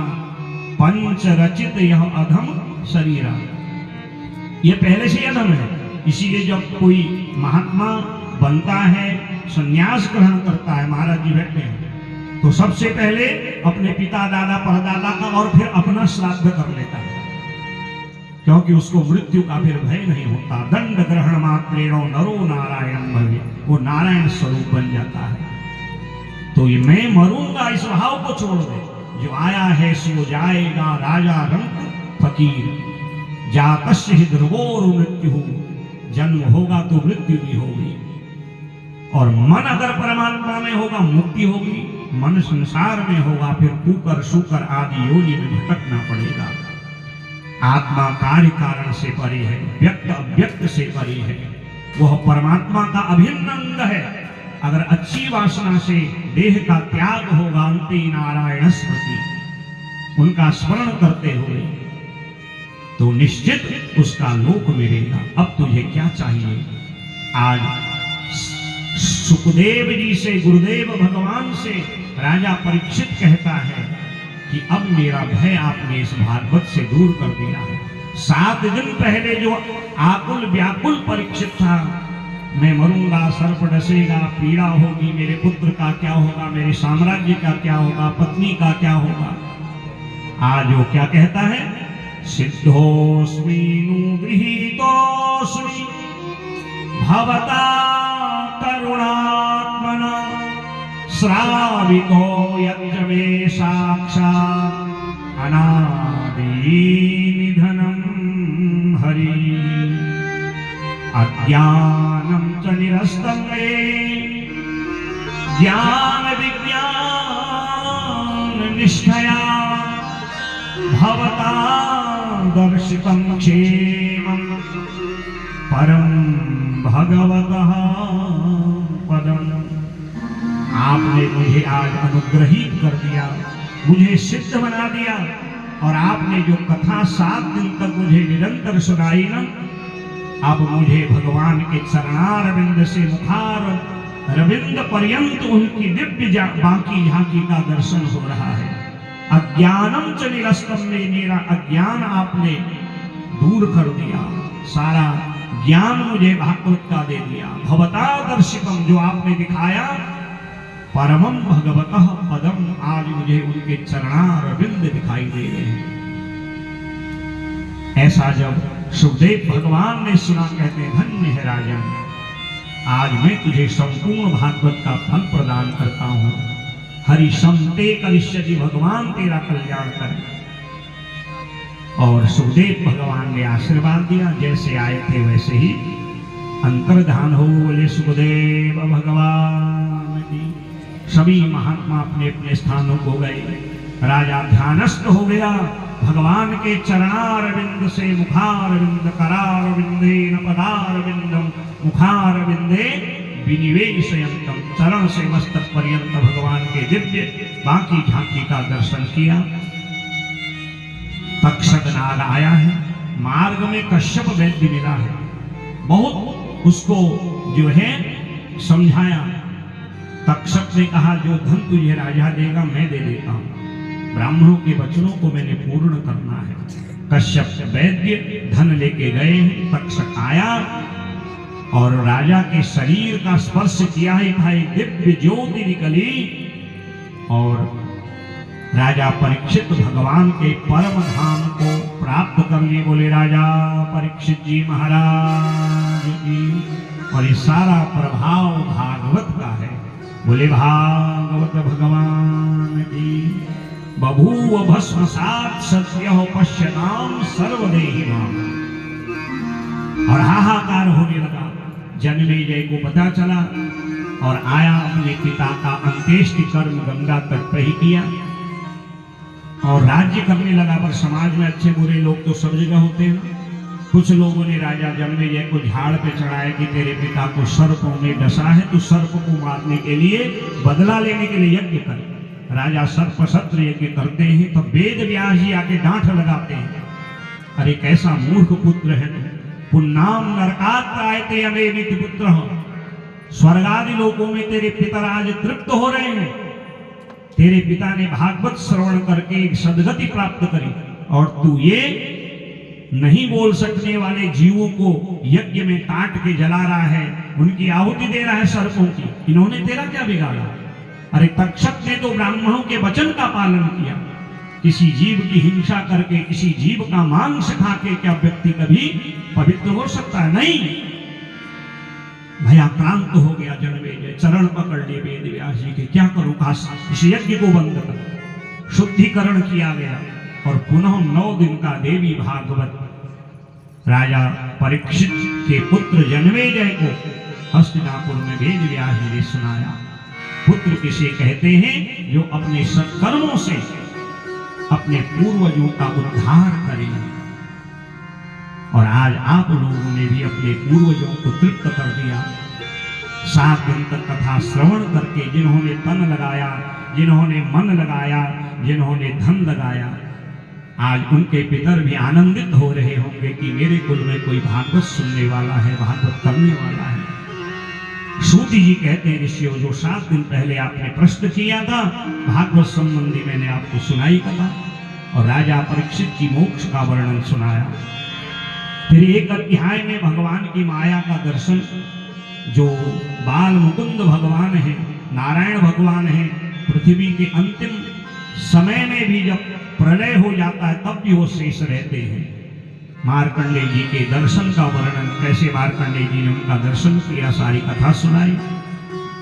पंच रचित यह अधम शरीरा, ये पहले से अधम है। इसीलिए जब कोई महात्मा बनता है, संन्यास ग्रहण करता है, महाराज जी बैठते हैं, तो सबसे पहले अपने पिता दादा परदादा का और फिर अपना श्राद्ध कर लेता है, क्योंकि उसको मृत्यु का फिर भय नहीं होता। दंड ग्रहण मात्रेण नरो नारायण भवे, वो नारायण स्वरूप बन जाता है। तो ये मैं मरूंगा इस भाव को छोड़ दे। जो आया है सो जाएगा, राजा रंग फकीर जातस्य ही ध्रुवोर मृत्यु, जन्म होगा तो मृत्यु भी होगी। और मन अगर परमात्मा में होगा मुक्ति होगी, मन संसार में होगा फिर कुकर शुकर आदि योनि में भटकना पड़ेगा। आत्मा कार्य कारण से परे है, व्यक्त अव्यक्त से परे है, वह परमात्मा का अभिन्न अंग है। अगर अच्छी वासना से देह का त्याग होगा, अंते नारायण स्मृति, उनका स्मरण करते हुए, तो निश्चित उसका लोक मिलेगा। अब तुझे क्या चाहिए? आज सुखदेव जी से, गुरुदेव भगवान से राजा परीक्षित कहता है कि अब मेरा भय आपने इस भागवत से दूर कर दिया है। 7 दिन पहले जो आकुल व्याकुल परीक्षित था, मैं मरूंगा, सर्प डसेगा, पीड़ा होगी, मेरे पुत्र का क्या होगा, मेरे साम्राज्य का क्या होगा, पत्नी का क्या होगा, आज वो क्या कहता है? सिद्धोस्मि गृहीतोस्मि भवता करुणात्मना श्रावितो यज्ञ मे साक्षात् अनादि निधनं हरि अज्ञानं च निरस्तं मे ज्ञान विज्ञान निष्ठया भवता दर्शितं क्षेमं परम भगवतः पदम। आपने मुझे आज अनुग्रहित कर दिया, मुझे सिद्ध बना दिया, और आपने जो कथा 7 दिन तक मुझे निरंतर सुनाई ना, अब मुझे भगवान के चरणारविंद से मुखार रविंद पर्यंत उनकी दिव्य बाकी झांकी का दर्शन हो रहा है। अज्ञानम च निरस्तम में मेरा अज्ञान आपने दूर कर दिया, सारा ज्ञान मुझे भागवत का दे दिया। भवता दर्शितम, जो आपने दिखाया, परमम भगवतः पदम, आज मुझे उनके चरणारविंद दिखाई दे रहे हैं। ऐसा जब सुखदेव भगवान ने सुना, कहते धन्य है राजन, आज मैं तुझे संपूर्ण भागवत का फल प्रदान करता हूं। हरि संते करिष्यति, भगवान तेरा कल्याण करे। और सुखदेव भगवान ने आशीर्वाद दिया, जैसे आए थे वैसे ही अंतर्धान हो। बोले सुखदेव भगवान की। सभी महात्मा अपने अपने स्थानों को गए। राजा ध्यानस्थ हो गया, भगवान के चरणारविंद से मुखारविंद, करारविंदेन पदारविंदम मुखारविंदे विनिवेशयन्तम। चरण से मस्तक पर्यंत भगवान के दिव्य बाकी झांकी का दर्शन किया। तक्षक नाग आया है, मार्ग में कश्यप वैद्य मिला है, बहुत उसको जो है समझाया। तक्षक ने कहा जो धन तुझे राजा देगा मैं दे देता हूं, ब्राह्मणों के वचनों को मैंने पूर्ण करना है। कश्यप वैद्य धन लेके गए हैं। तक्षक आया और राजा के शरीर का स्पर्श किया है, एक दिव्य ज्योति निकली और राजा परीक्षित भगवान के परम धाम को प्राप्त कर लिए। बोले राजा परीक्षित जी महाराज की। और ये सारा प्रभाव भागवत का है। बोले भागवत भगवान की। बभूव भस्मसात् सत्यो पश्यताम सर्वदेहिनाम। और हाहाकार होने लगा। जन्मेजय को पता चला और आया, अपने पिता का अंत्येष्टि कर्म गंगा तट पर ही किया और राज्य करने लगा। पर समाज में अच्छे बुरे लोग तो सब जगह होते हैं। कुछ लोगों ने राजा जन्मेजय को झाड़ पे चढ़ाया कि तेरे पिता को सर्पों ने डसा है, तो सर्प को मारने के लिए, बदला लेने के लिए यज्ञ कर। राजा सर्प सत्र यज्ञ करते हैं तो वेद व्यास जी आके डांट लगाते हैं, अरे कैसा मूर्ख पुत्र है तू। पुन्नाम नरकात आयते अमेवित पुत्र हो। स्वर्ग आदि लोकों में तेरे पिता आज तृप्त हो रहे हैं। तेरे पिता ने भागवत श्रवण करके एक सदगति प्राप्त करी और तू ये नहीं बोल सकने वाले जीवों को यज्ञ में काट के जला रहा है, उनकी आहुति दे रहा है सर्पों की। इन्होंने तेरा क्या बिगाड़ा? अरे तक्षक ने तो ब्राह्मणों के वचन का पालन किया। किसी जीव की हिंसा करके, किसी जीव का मांस खा के क्या व्यक्ति कभी पवित्र हो सकता है? नहीं। भयाक्रांत हो गया जन्मेजय, चरण पकड़ लिए वेद व्यास जी के। क्या करूं? कहा इस यज्ञ को बंद कर। शुद्धिकरण किया गया और पुनः 9 दिन का देवी भागवत राजा परीक्षित के पुत्र जन्मेजय को हस्तिनापुर में वेद व्यास जी ने सुनाया। पुत्र किसे कहते हैं? जो अपने सत्कर्मों से अपने पूर्वजों का उद्धार करें। और आज आप लोगों ने भी अपने पूर्वजों को तृप्त कर दिया। 7 दिन तक कथा श्रवण करके जिन्होंने तन लगाया, जिन्होंने मन लगाया, जिन्होंने धन लगाया, आज उनके पितर भी आनंदित हो रहे होंगे कि मेरे कुल में कोई भागवत सुनने वाला है, भागवत करने वाला है। सूति जी कहते हैं ऋषियों, जो 7 दिन पहले आपने प्रश्न किया था भागवत संबंधी, मैंने आपको सुनाई कथा और राजा परीक्षित की मोक्ष का वर्णन सुनाया। फिर एक अध्याय में भगवान की माया का दर्शन, जो बाल मुकुंद भगवान है, नारायण भगवान है, पृथ्वी के अंतिम समय में भी जब प्रलय हो जाता है तब भी वो शेष रहते हैं। मार्कंडेय जी के दर्शन का वर्णन, कैसे मार्कंडेय जी ने उनका दर्शन किया, सारी कथा सुनाई।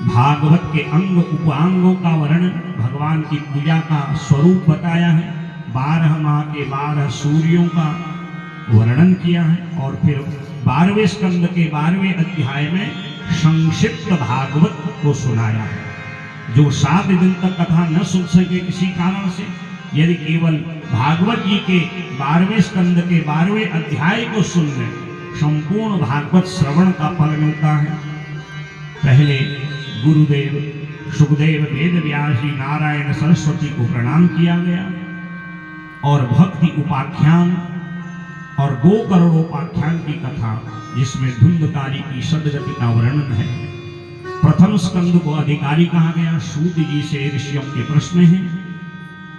भागवत के अंग उपांगों का वर्णन, भगवान की पूजा का स्वरूप बताया है। 12 माह के 12 सूर्यों का वर्णन किया है। और फिर 12वें स्कंद के 12वें अध्याय में संक्षिप्त भागवत को सुनाया है। जो 7 दिन तक कथा न सुन सके किसी कारण से, यदि केवल भागवत जी के 12वें स्कंद के 12वें अध्याय को सुन ले, संपूर्ण भागवत श्रवण का फल मिलता है। पहले गुरुदेव सुखदेव वेद व्यास जी नारायण सरस्वती को प्रणाम किया गया और भक्ति उपाख्यान और 2 करोड़ोपाख्यान की कथा, जिसमें धुंधकारी की सदगति का वर्णन है। प्रथम स्कंद को अधिकारी कहा गया। सूत जी से ऋषियों के प्रश्न हैं,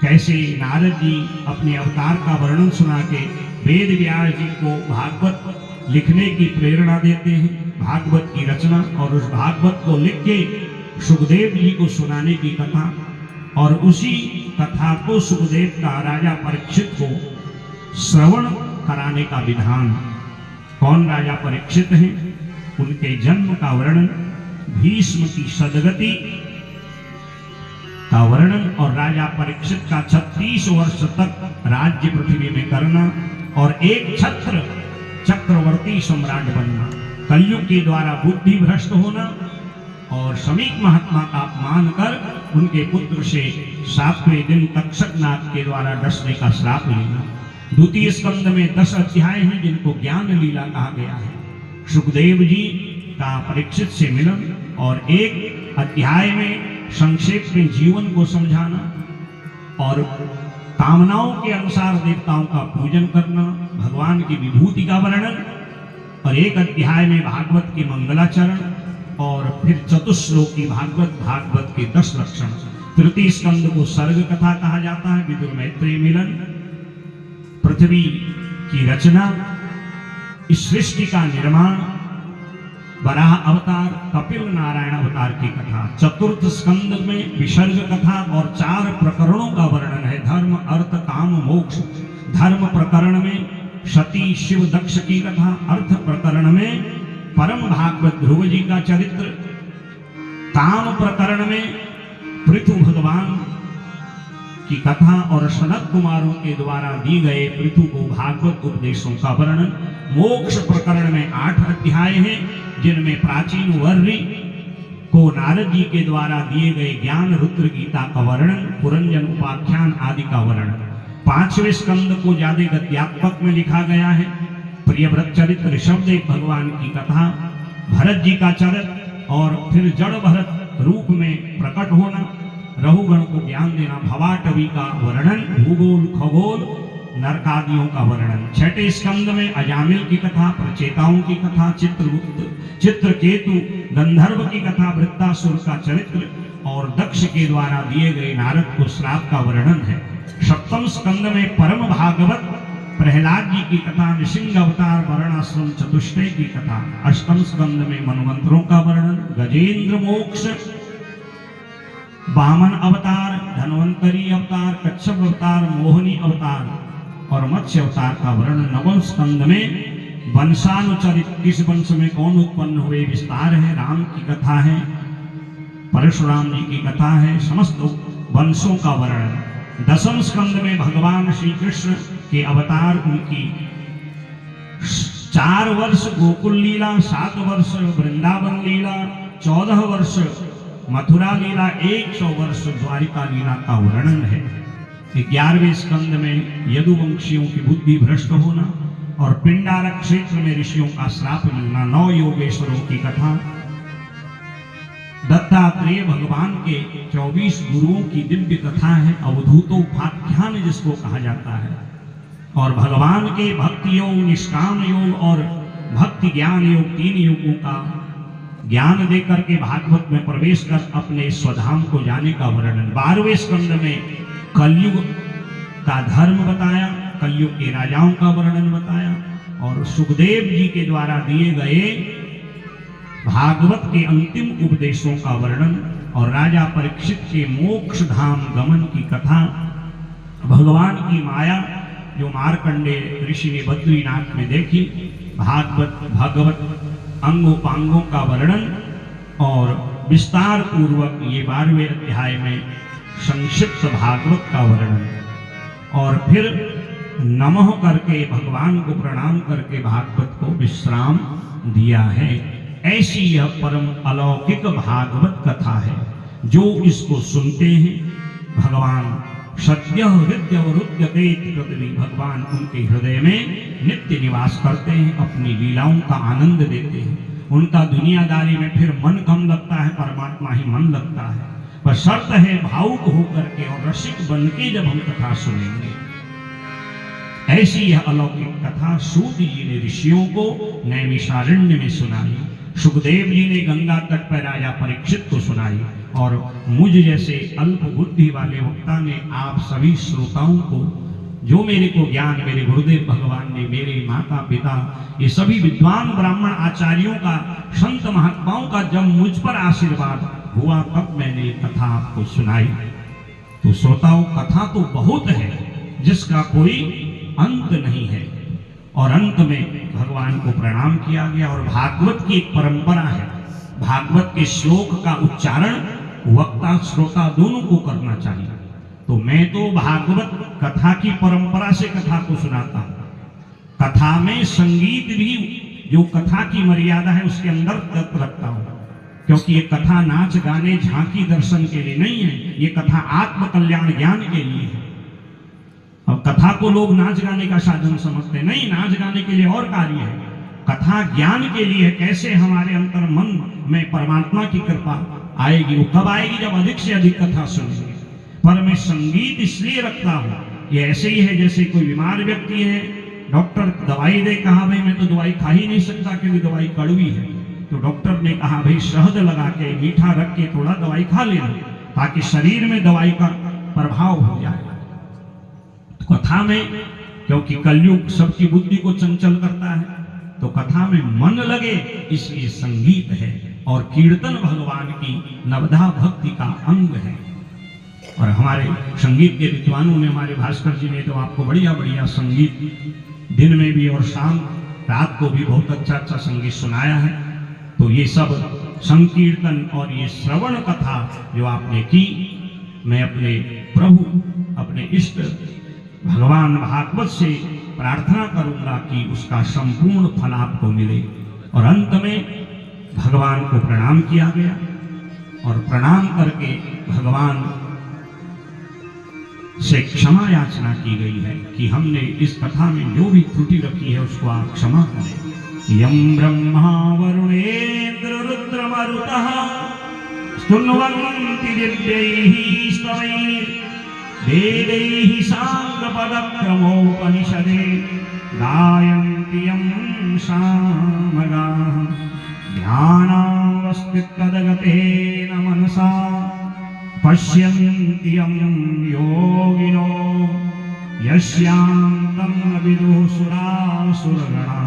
कैसे नारद जी अपने अवतार का वर्णन सुना के वेद व्यास जी को भागवत लिखने की प्रेरणा देते हैं, भागवत की रचना, और उस भागवत को लिख के सुखदेव जी को सुनाने की कथा। और उसी कथा को सुखदेव का राजा परीक्षित को श्रवण कराने का विधान। कौन राजा परीक्षित हैं? उनके जन्म का वर्णन, भीष्म की सदगति का वर्णन और राजा परीक्षित का 36 वर्ष तक राज्य पृथ्वी में करना और एक छत्र चक्रवर्ती सम्राट बनना, कलयुग के द्वारा बुद्धि भ्रष्ट होना और समीक महात्मा का अपमान कर उनके पुत्र से 7वें दिन तक्षक नाग के द्वारा डसने का श्राप लेना। द्वितीय स्कंद में 10 अध्याय हैं जिनको ज्ञान लीला कहा गया है। सुखदेव जी का परीक्षित से मिलन और एक अध्याय में संक्षेप में जीवन को समझाना और कामनाओं के अनुसार देवताओं का पूजन करना, भगवान की विभूति का वर्णन और एक अध्याय में भागवत के मंगलाचरण और फिर चतुश्लोकी भागवत के 10 लक्षण। तृतीय स्कंद को सर्ग कथा कहा जाता है, विदुर मैत्रेय मिलन, पृथ्वी की रचना, इस सृष्टि का निर्माण, वराह अवतार, कपिल नारायण अवतार की कथा। चतुर्थ स्कंद में विसर्ग कथा और 4 प्रकरणों का वर्णन है, धर्म अर्थ काम मोक्ष। धर्म प्रकरण में सती शिव दक्ष की कथा, अर्थ प्रकरण में परम भागवत ध्रुव जी का चरित्र, काम प्रकरण में पृथु भगवान की कथा और सनत कुमारों के द्वारा दी गए पृथु को भागवत उपदेशों का वर्णन। मोक्ष प्रकरण में 8 अध्याय हैं जिनमें प्राचीन वर्षि को नारद जी के द्वारा दिए गए ज्ञान रुद्र गीता का वर्णन, पुरंजन उपाख्यान आदि का वर्णन। 5वें स्कंद को ज्यादा गद्यात्मक में लिखा गया है, प्रियव्रत चरित्र, ऋषभदेव भगवान की कथा, भरत जी का चरित्र और फिर जड़ भरत रूप में प्रकट होना, रहुगण को ज्ञान देना, भवाटवी का वर्णन, भूगोल खगोल नरकादियों का वर्णन। 6ठे स्कंद में अजामिल की कथा, प्रचेताओं की कथा, चित्रगुप्त, चित्रकेतु, गंधर्व की कथा, वृत्तासुर का चरित्र और दक्ष के द्वारा दिए गए नारद को श्राप का वर्णन है। 7वें स्कंद में परम भागवत प्रहलाद जी की कथा, नृसिंह अवतार, वर्णाश्रम चतुष्टय की कथा। 8वें स्कंद में मनवंतरों का वर्णन, गजेंद्र मोक्ष, वामन अवतार, धन्वंतरी अवतार, कच्छप अवतार, मोहिनी अवतार और मत्स्य अवतार का वर्णन। 9वें स्कंद में वंशानुचरित, किस वंश में कौन उत्पन्न हुए विस्तार है, राम की कथा है, परशुराम जी की कथा है, समस्त वंशों का वर्णन। 10वें स्कंद में भगवान श्री कृष्ण के अवतार, उनकी 4 वर्ष गोकुल लीला, 7 वर्ष वृंदावन लीला, 14 वर्ष मथुरा लीला, 100 वर्ष द्वारिका लीला का वर्णन है। 11वें स्कंद में यदुवंशियों की बुद्धि भ्रष्ट होना और पिंडारक क्षेत्र में ऋषियों का श्राप मिलना। 9 योगेश्वरों की कथा, दत्तात्रेय भगवान के 24 गुरुओं की दिव्य कथा है, अवधूतोपाख्यान जिसको कहा जाता है, और भगवान के भक्ति योग, निष्काम योग और भक्ति ज्ञान योग, 3 युगों का ज्ञान देकर के भागवत में प्रवेश कर अपने स्वधाम को जाने का वर्णन। 12वें स्कंद में कलयुग का धर्म बताया, कलयुग के राजाओं का वर्णन बताया और सुखदेव जी के द्वारा दिए गए भागवत के अंतिम उपदेशों का वर्णन और राजा परीक्षित के मोक्ष धाम गमन की कथा, भगवान की माया जो मार्कंडेय ऋषि ने बद्रीनाथ में देखी, भागवत अंगोपांगों का वर्णन और विस्तार पूर्वक ये 12वें अध्याय में संक्षिप्त भागवत का वर्णन और फिर नमः करके भगवान को प्रणाम करके भागवत को विश्राम दिया है। ऐसी यह परम अलौकिक भागवत कथा है। जो इसको सुनते हैं भगवान सत्य हृदयवरुध्यते पृथ्वी, भगवान उनके हृदय में नित्य निवास करते हैं, अपनी लीलाओं का आनंद देते हैं। उनका दुनियादारी में फिर मन कम लगता है, परमात्मा ही मन लगता है। पर शर्त है भावुक होकर के और रसिक बन के जब हम कथा सुनेंगे। ऐसी यह अलौकिक कथा सूत जी ने ऋषियों को नैमिषारण्य में सुनाई, सुखदेव जी ने गंगा तट पर राजा परीक्षित को सुनाई और मुझ जैसे अल्प बुद्धि वाले वक्ता ने आप सभी श्रोताओं को, जो मेरे को ज्ञान मेरे गुरुदेव भगवान ने, मेरे माता पिता, ये सभी विद्वान ब्राह्मण आचार्यों का, संत महात्माओं का जब मुझ पर आशीर्वाद हुआ तब मैंने ये कथा आपको सुनाई। तो श्रोताओं, कथा तो बहुत है जिसका कोई अंत नहीं है और अंत में भगवान को प्रणाम किया गया। और भागवत की एक परंपरा है, भागवत के श्लोक का उच्चारण वक्ता श्रोता दोनों को करना चाहिए। तो मैं तो भागवत कथा की परंपरा से कथा को सुनाता हूं। कथा में संगीत भी जो कथा की मर्यादा है उसके अंदर तक रखता हूं, क्योंकि ये कथा नाच गाने झांकी दर्शन के लिए नहीं है, ये कथा आत्म कल्याण ज्ञान के लिए है। अब कथा को लोग नाच गाने का साधन समझते नहीं, नाच गाने के लिए और कार्य है, कथा ज्ञान के लिए। कैसे हमारे अंतर मन में परमात्मा की कृपा आएगी, वो कब आएगी? जब अधिक से अधिक कथा सुनेंगे। पर मैं संगीत इसलिए रखता हूं, ये ऐसे ही है जैसे कोई बीमार व्यक्ति है, डॉक्टर दवाई दे, कहा भाई मैं तो दवाई खा ही नहीं सकता क्योंकि दवाई कड़वी है, तो डॉक्टर ने कहा भाई शहद लगा के मीठा रख के थोड़ा दवाई खा लेना ताकि शरीर में दवाई का प्रभाव हो जाए। तो कथा में, क्योंकि कलयुग सबकी बुद्धि को चंचल करता है, तो कथा में मन लगे इसलिए संगीत है। और कीर्तन भगवान की नवधा भक्ति का अंग है। और हमारे संगीत के विद्वानों ने, हमारे भास्कर जी ने तो आपको बढ़िया बढ़िया संगीत दिन में भी और शाम रात को भी बहुत अच्छा अच्छा संगीत सुनाया है। तो ये सब संकीर्तन और ये श्रवण कथा जो आपने की, मैं अपने प्रभु, अपने इष्ट भगवान भागवत से प्रार्थना करूंगा कि उसका संपूर्ण फल आपको मिले। और अंत में भगवान को प्रणाम किया गया और प्रणाम करके भगवान से क्षमा याचना की गई है कि हमने इस कथा में जो भी त्रुटि रखी है उसको आप क्षमा करें। यम ब्रह्मा वरुणेन्द्र रुद्र मरुतः स्तुन्वन्ति दिव्यैः स्तवैः वेदैः साङ्गपदक्रमोपनिषदे गायन्ति यं सामगाः ध्यानावस्थितगतेन मनसा पश्यन्ति यं योगिनो यस्यान्तं विदुः सुरासुरगणा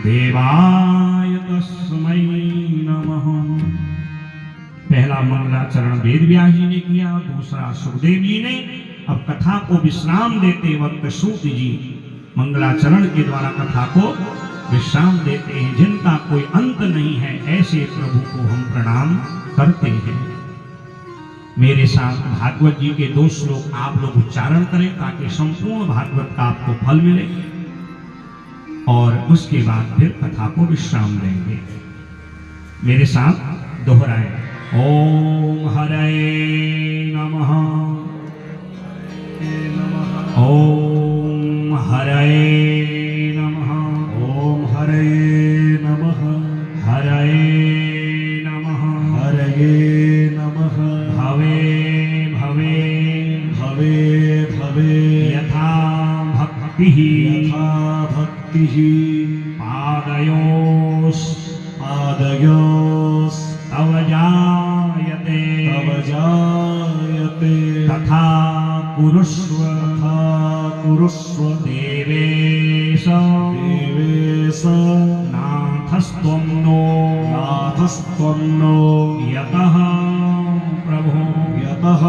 देवाय तस्मै नमः। पहला मंगलाचरण वेद व्यास जी ने किया, दूसरा सुखदेव जी ने। अब कथा को विश्राम देते वक्त सूत जी मंगलाचरण के द्वारा कथा को विश्राम देते हैं। जिनका कोई अंत नहीं है ऐसे प्रभु को हम प्रणाम करते हैं। मेरे साथ भागवत जी के 2 श्लोक आप लोग उच्चारण करें ताकि संपूर्ण भागवत का आपको फल मिले, और उसके बाद फिर कथा को विश्राम देंगे। मेरे साथ दोहराएं। ओम हरे नमः, ओम हरे नमः, ओम हरे नमः, हरे नमः, हरये नमः। भवे भवे भवे भवे यथा भक्तिः यथा भक्तिः पादयोस् पादयोस् तव जायते तव जायते तथा कुरुष्व तथा कुरुष्व देवेश देवेश नाथस्त्वं नो नाथस्त्वं नो यतः प्रभो यतः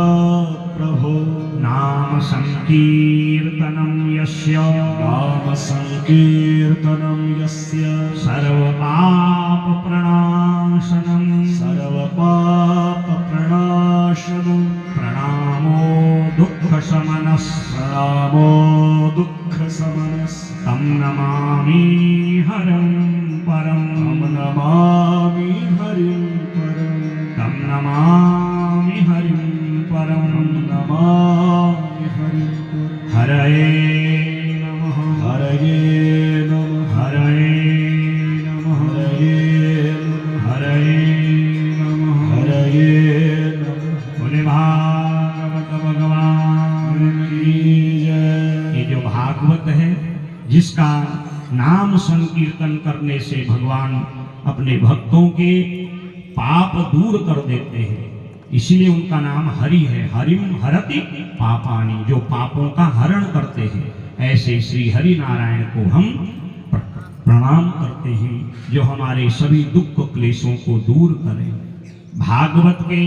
प्रभो नाम संकीर्तनं यस्य नाम संकीर्तनं यस्य सर्वपाप प्रणाशनं सर्वपाप प्रणाशनं प्रणामो दुःखशमनः प्रणामो दुःखशमनस् तं नमामि हरं परं तं नमामि हरिं परं तं नमामि हरिं परं नमामि हरिं परं। हरये नमः, हरये नमः, हरये नमः, हरये नमः, हरये नमः, हरये नमः। बोले भागवत भगवान की जय। ये जो भागवत है, जिसका नाम संकीर्तन करने से भगवान अपने भक्तों के पाप दूर कर देते हैं, इसीलिए उनका नाम हरि है। हरिम हरति पापानि, जो पापों का हरण करते हैं। ऐसे श्री हरि नारायण को हम प्रणाम करते हैं, जो हमारे सभी दुख क्लेशों को दूर करें। भागवत के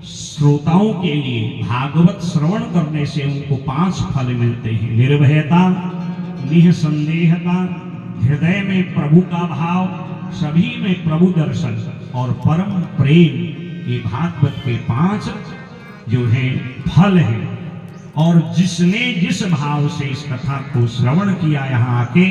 श्रोताओं के लिए भागवत श्रवण करने से उनको 5 फल मिलते हैं। निर्भयता, निःसंदेहता, हृदय में प्रभु का भाव, सभी में प्रभु दर्शन और परम प्रेम, ये भागवत के 5 जो है फल है। और जिसने जिस भाव से इस कथा को श्रवण किया, यहाँ आके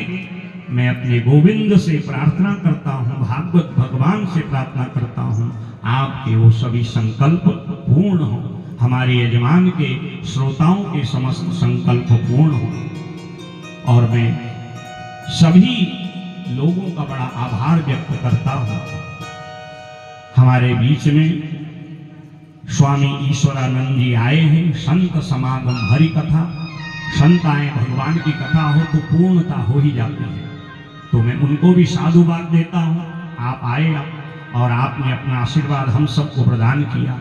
मैं अपने गोविंद से प्रार्थना करता हूँ, भागवत भगवान से प्रार्थना करता हूँ, आपके वो सभी संकल्प पूर्ण हो, हमारे यजमान के श्रोताओं के समस्त संकल्प पूर्ण हो। और मैं सभी लोगों का बड़ा आभार व्यक्त करता हूँ। हमारे बीच में स्वामी ईश्वरानंद जी आए हैं, संत समागम हरि कथा, संत आए भगवान की कथा हो तो पूर्णता हो ही जाती है। तो मैं उनको भी साधुवाद देता हूँ। आप आए और आपने अपना आशीर्वाद हम सबको प्रदान किया।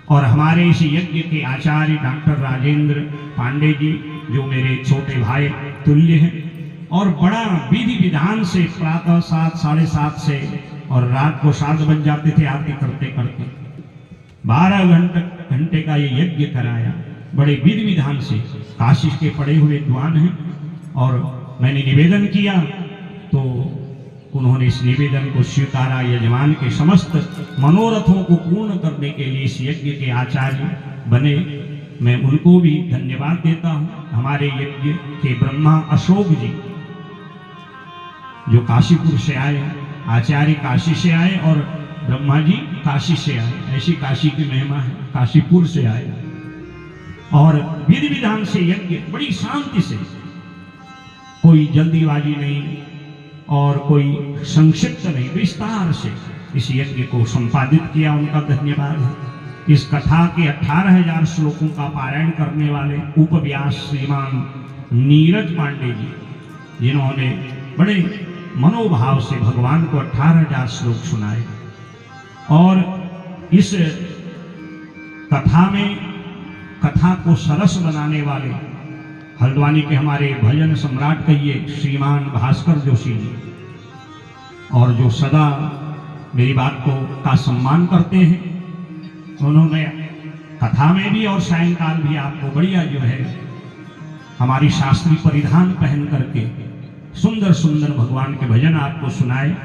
और हमारे इस यज्ञ के आचार्य डॉक्टर राजेंद्र पांडे जी, जो मेरे छोटे भाई तुल्य हैं, और बड़ा विधि विधान से प्रातः 7, 7:30 से और रात को 7 बज जाते थे आरती करते करते, 12 घंटे का ये यज्ञ कराया, बड़े विधि विधान से। काशी के पड़े हुए विद्वान हैं, और मैंने निवेदन किया तो उन्होंने इस निवेदन को स्वीकारा। यजमान के समस्त मनोरथों को पूर्ण करने के लिए इस यज्ञ के आचार्य बने, मैं उनको भी धन्यवाद देता हूँ। हमारे यज्ञ के ब्रह्मा अशोक जी, जो काशीपुर से आए, आचार्य काशी से आए और ब्रह्मा जी काशी से आए, ऐसी काशी की महिमा है, काशीपुर से आए। और विधि विधान से यज्ञ बड़ी शांति से, कोई जल्दीबाजी नहीं और कोई संक्षिप्त नहीं, विस्तार से इस यज्ञ को संपादित किया, उनका धन्यवाद है। इस कथा के 18,000 श्लोकों का पारायण करने वाले उपव्यास श्रीमान नीरज पांडे जी, जिन्होंने बड़े मनोभाव से भगवान को 18,000 श्लोक सुनाए। और इस कथा में कथा को सरस बनाने वाले हल्द्वानी के हमारे भजन सम्राट कहिए श्रीमान भास्कर जोशी जी, और जो सदा मेरी बात को का सम्मान करते हैं, उन्होंने कथा में भी और सायंकाल भी आपको बढ़िया जो है हमारी शास्त्रीय परिधान पहन करके सुंदर सुंदर भगवान के भजन आपको सुनाए।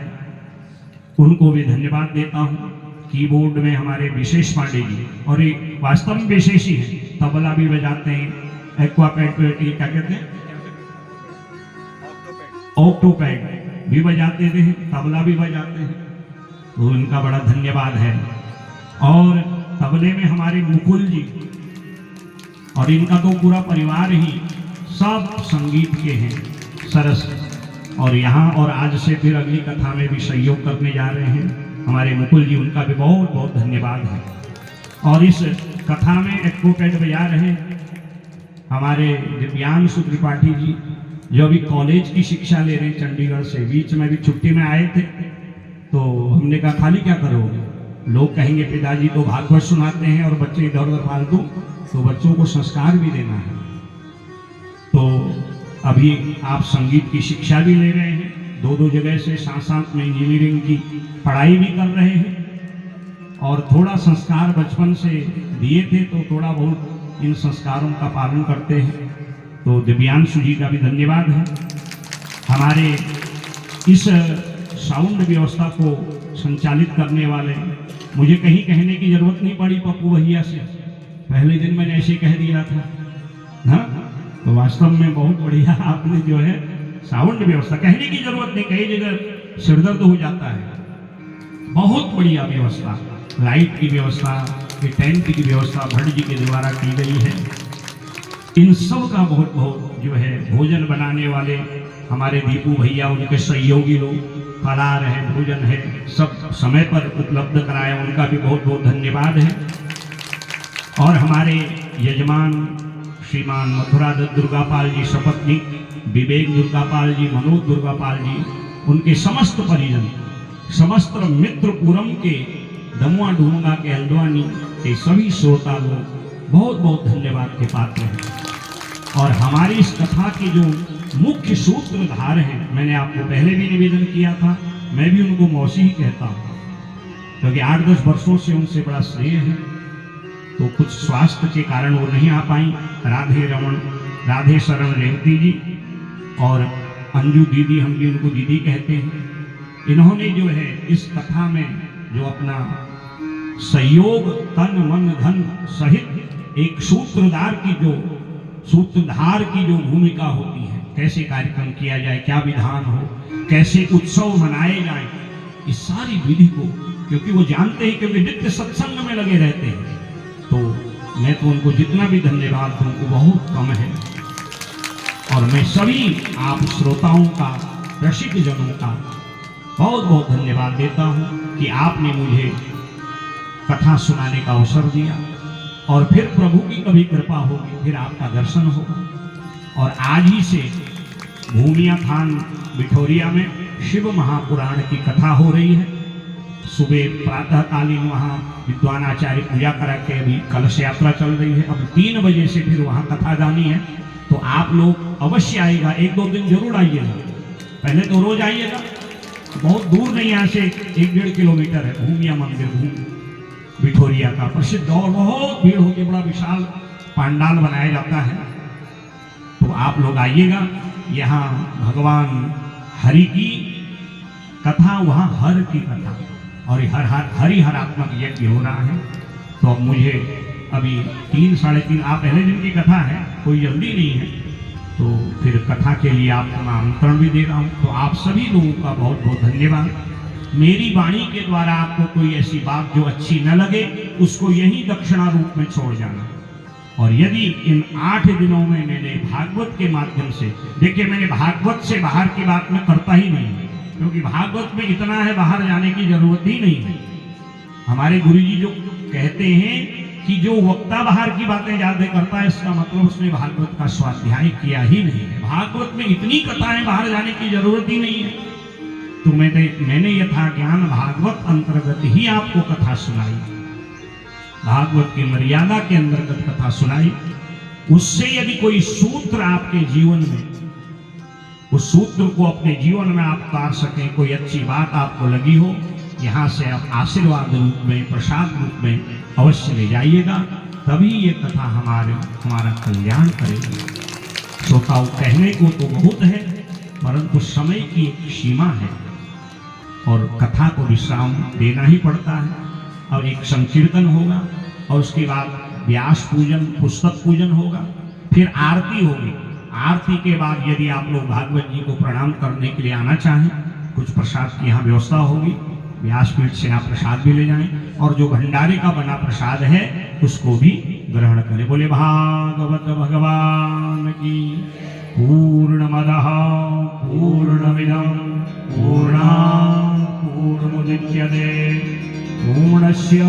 उनको भी धन्यवाद देता हूँ। कीबोर्ड में हमारे विशेष पांडे जी, और एक वास्तव में विशेष ही है, तबला भी बजाते हैं, एक्वापैड क्या कहते हैं, ऑक्टोपैड भी बजाते थे, तबला भी बजाते हैं, तो उनका बड़ा धन्यवाद है। और तबले में हमारे मुकुल जी, और इनका तो पूरा परिवार ही सब संगीत के हैं, सरस। और यहाँ और आज से फिर अगली कथा में भी सहयोग करने जा रहे हैं हमारे मुकुल जी, उनका भी बहुत बहुत धन्यवाद है। और इस कथा में एक्वापैड बजा रहे हैं हमारे दिव्यांशु त्रिपाठी जी, जो अभी कॉलेज की शिक्षा ले रहे हैं चंडीगढ़ से। बीच में भी छुट्टी में आए थे, तो हमने कहा खाली क्या करोगे, लोग कहेंगे पिताजी तो भागवत सुनाते हैं और बच्चे इधर उधर फालतू, तो बच्चों को संस्कार भी देना है। तो अभी आप संगीत की शिक्षा भी ले रहे हैं, 2 जगह से, साथ साथ में इंजीनियरिंग की पढ़ाई भी कर रहे हैं, और थोड़ा संस्कार बचपन से दिए थे तो थोड़ा बहुत इन संस्कारों का पालन करते हैं। तो दिव्यांशु जी का भी धन्यवाद है। हमारे इस साउंड व्यवस्था को संचालित करने वाले, मुझे कहीं कहने की जरूरत नहीं पड़ी पप्पू भैया से, पहले दिन मैंने ऐसे कह दिया था ना, तो वास्तव में बहुत बढ़िया आपने जो है साउंड व्यवस्था, कहने की जरूरत नहीं, कई जगह सिरदर्द हो जाता है, बहुत बढ़िया व्यवस्था, लाइट की व्यवस्था, टेंट की व्यवस्था भट्ट जी के द्वारा की गई है। इन सब का बहुत बहुत जो है, भोजन बनाने वाले हमारे दीपू भैया, उनके सहयोगी लोग, फलाहार है, भोजन है, सब समय पर उपलब्ध कराया, उनका भी बहुत बहुत धन्यवाद है। और हमारे यजमान श्रीमान मथुरा दत्त दुर्गापाल जी, सपत्नी विवेक दुर्गापाल जी, मनोज दुर्गापाल जी, उनके समस्त परिजन, समस्त मित्रपुरम के, दमुआ डूंगा के, हल्द्वानी के सभी श्रोता लोग बहुत बहुत धन्यवाद के पात्र हैं। और हमारी इस कथा के जो मुख्य सूत्रधार हैं, मैंने आपको पहले भी निवेदन किया था, मैं भी उनको मौसी ही कहता हूँ, क्योंकि 8-10 वर्षों से उनसे बड़ा स्नेह है। तो कुछ स्वास्थ्य के कारण वो नहीं आ पाई, राधे रमन, राधे शरण रेवती जी और अंजू दीदी, हम भी उनको दीदी कहते हैं, इन्होंने जो है इस कथा में जो अपना सहयोग तन मन धन सहित एक सूत्रधार की जो भूमिका होती है, कैसे कार्यक्रम किया जाए, क्या विधान हो, कैसे उत्सव मनाए जाए, इस सारी विधि को, क्योंकि वो जानते हैं कि वे नित्य सत्संग में लगे रहते हैं, तो मैं तो उनको जितना भी धन्यवाद दूं वो बहुत कम है। और मैं सभी आप श्रोताओं का, रसिक जनों का बहुत बहुत धन्यवाद देता हूं कि आपने मुझे कथा सुनाने का अवसर दिया, और फिर प्रभु की कभी कृपा होगी, फिर आपका दर्शन होगा। और आज ही से भूमिया थान बिठोरिया में शिव महापुराण की कथा हो रही है। सुबह प्रातःकालीन वहाँ विद्वान आचार्य पूजा करा के अभी कलश यात्रा चल रही है, अब 3 बजे से फिर वहाँ कथा गानी है। तो आप लोग अवश्य आइएगा, 1-2 दिन जरूर आइएगा, पहले तो रोज आइएगा, बहुत दूर नहीं, यहाँ से 1-1.5 किलोमीटर है भूमिया मंदिर बिठोरिया का प्रसिद्ध, और बहुत भीड़ होती है, बड़ा विशाल पंडाल बनाया जाता है। तो आप लोग आइएगा, यहाँ भगवान हरि की कथा, वहाँ हर की कथा, और हरिहरात्मक यज्ञ हो रहा है। तो अब मुझे अभी 3-3:30 आप पहले दिन की कथा है, कोई जल्दी नहीं है, तो फिर कथा के लिए आपको मैं आमंत्रण भी दे रहा हूँ। तो आप सभी लोगों का बहुत बहुत धन्यवाद। मेरी वाणी के द्वारा आपको कोई ऐसी बात जो अच्छी न लगे, उसको यही दक्षिणा रूप में छोड़ जाना। और यदि इन 8 दिनों में मैंने भागवत के माध्यम से, देखिए मैंने भागवत से बाहर की बात मैं करता ही नहीं, क्योंकि भागवत में इतना है, बाहर जाने की जरूरत ही नहीं है। हमारे गुरुजी जो कहते हैं कि जो वक्ता बाहर की बातें ज्यादा करता है, इसका मतलब उसने भागवत का स्वाध्याय किया ही नहीं है। भागवत में इतनी कथाएं, बाहर जाने की जरूरत ही नहीं है। तो मैंने यथा ज्ञान भागवत अंतर्गत ही आपको कथा सुनाई, भागवत की मर्यादा के अंतर्गत कथा सुनाई। उससे यदि कोई सूत्र आपके जीवन में, उस सूत्र को अपने जीवन में आप उतार सकें, कोई अच्छी बात आपको लगी हो, यहाँ से आप आशीर्वाद रूप में, प्रसाद रूप में अवश्य ले जाइएगा, तभी ये कथा हमारा कल्याण करेगी। श्रोताओं, कहने को तो बहुत है, परंतु समय की एक सीमा है, और कथा को विश्राम देना ही पड़ता है। और एक संकीर्तन होगा, और उसके बाद व्यास पूजन, पुस्तक पूजन होगा, फिर आरती होगी। आरती के बाद यदि आप लोग भागवत जी को प्रणाम करने के लिए आना चाहें, कुछ प्रसाद की यहाँ व्यवस्था होगी, व्यासपीठ से आप प्रसाद भी ले जाएं, और जो भंडारे का बना प्रसाद है उसको भी ग्रहण करें। बोले भागवत भगवान की। पूर्णमदः पूर्णमिदं पूर्णात् पूर्णमुदच्यते पूर्णस्य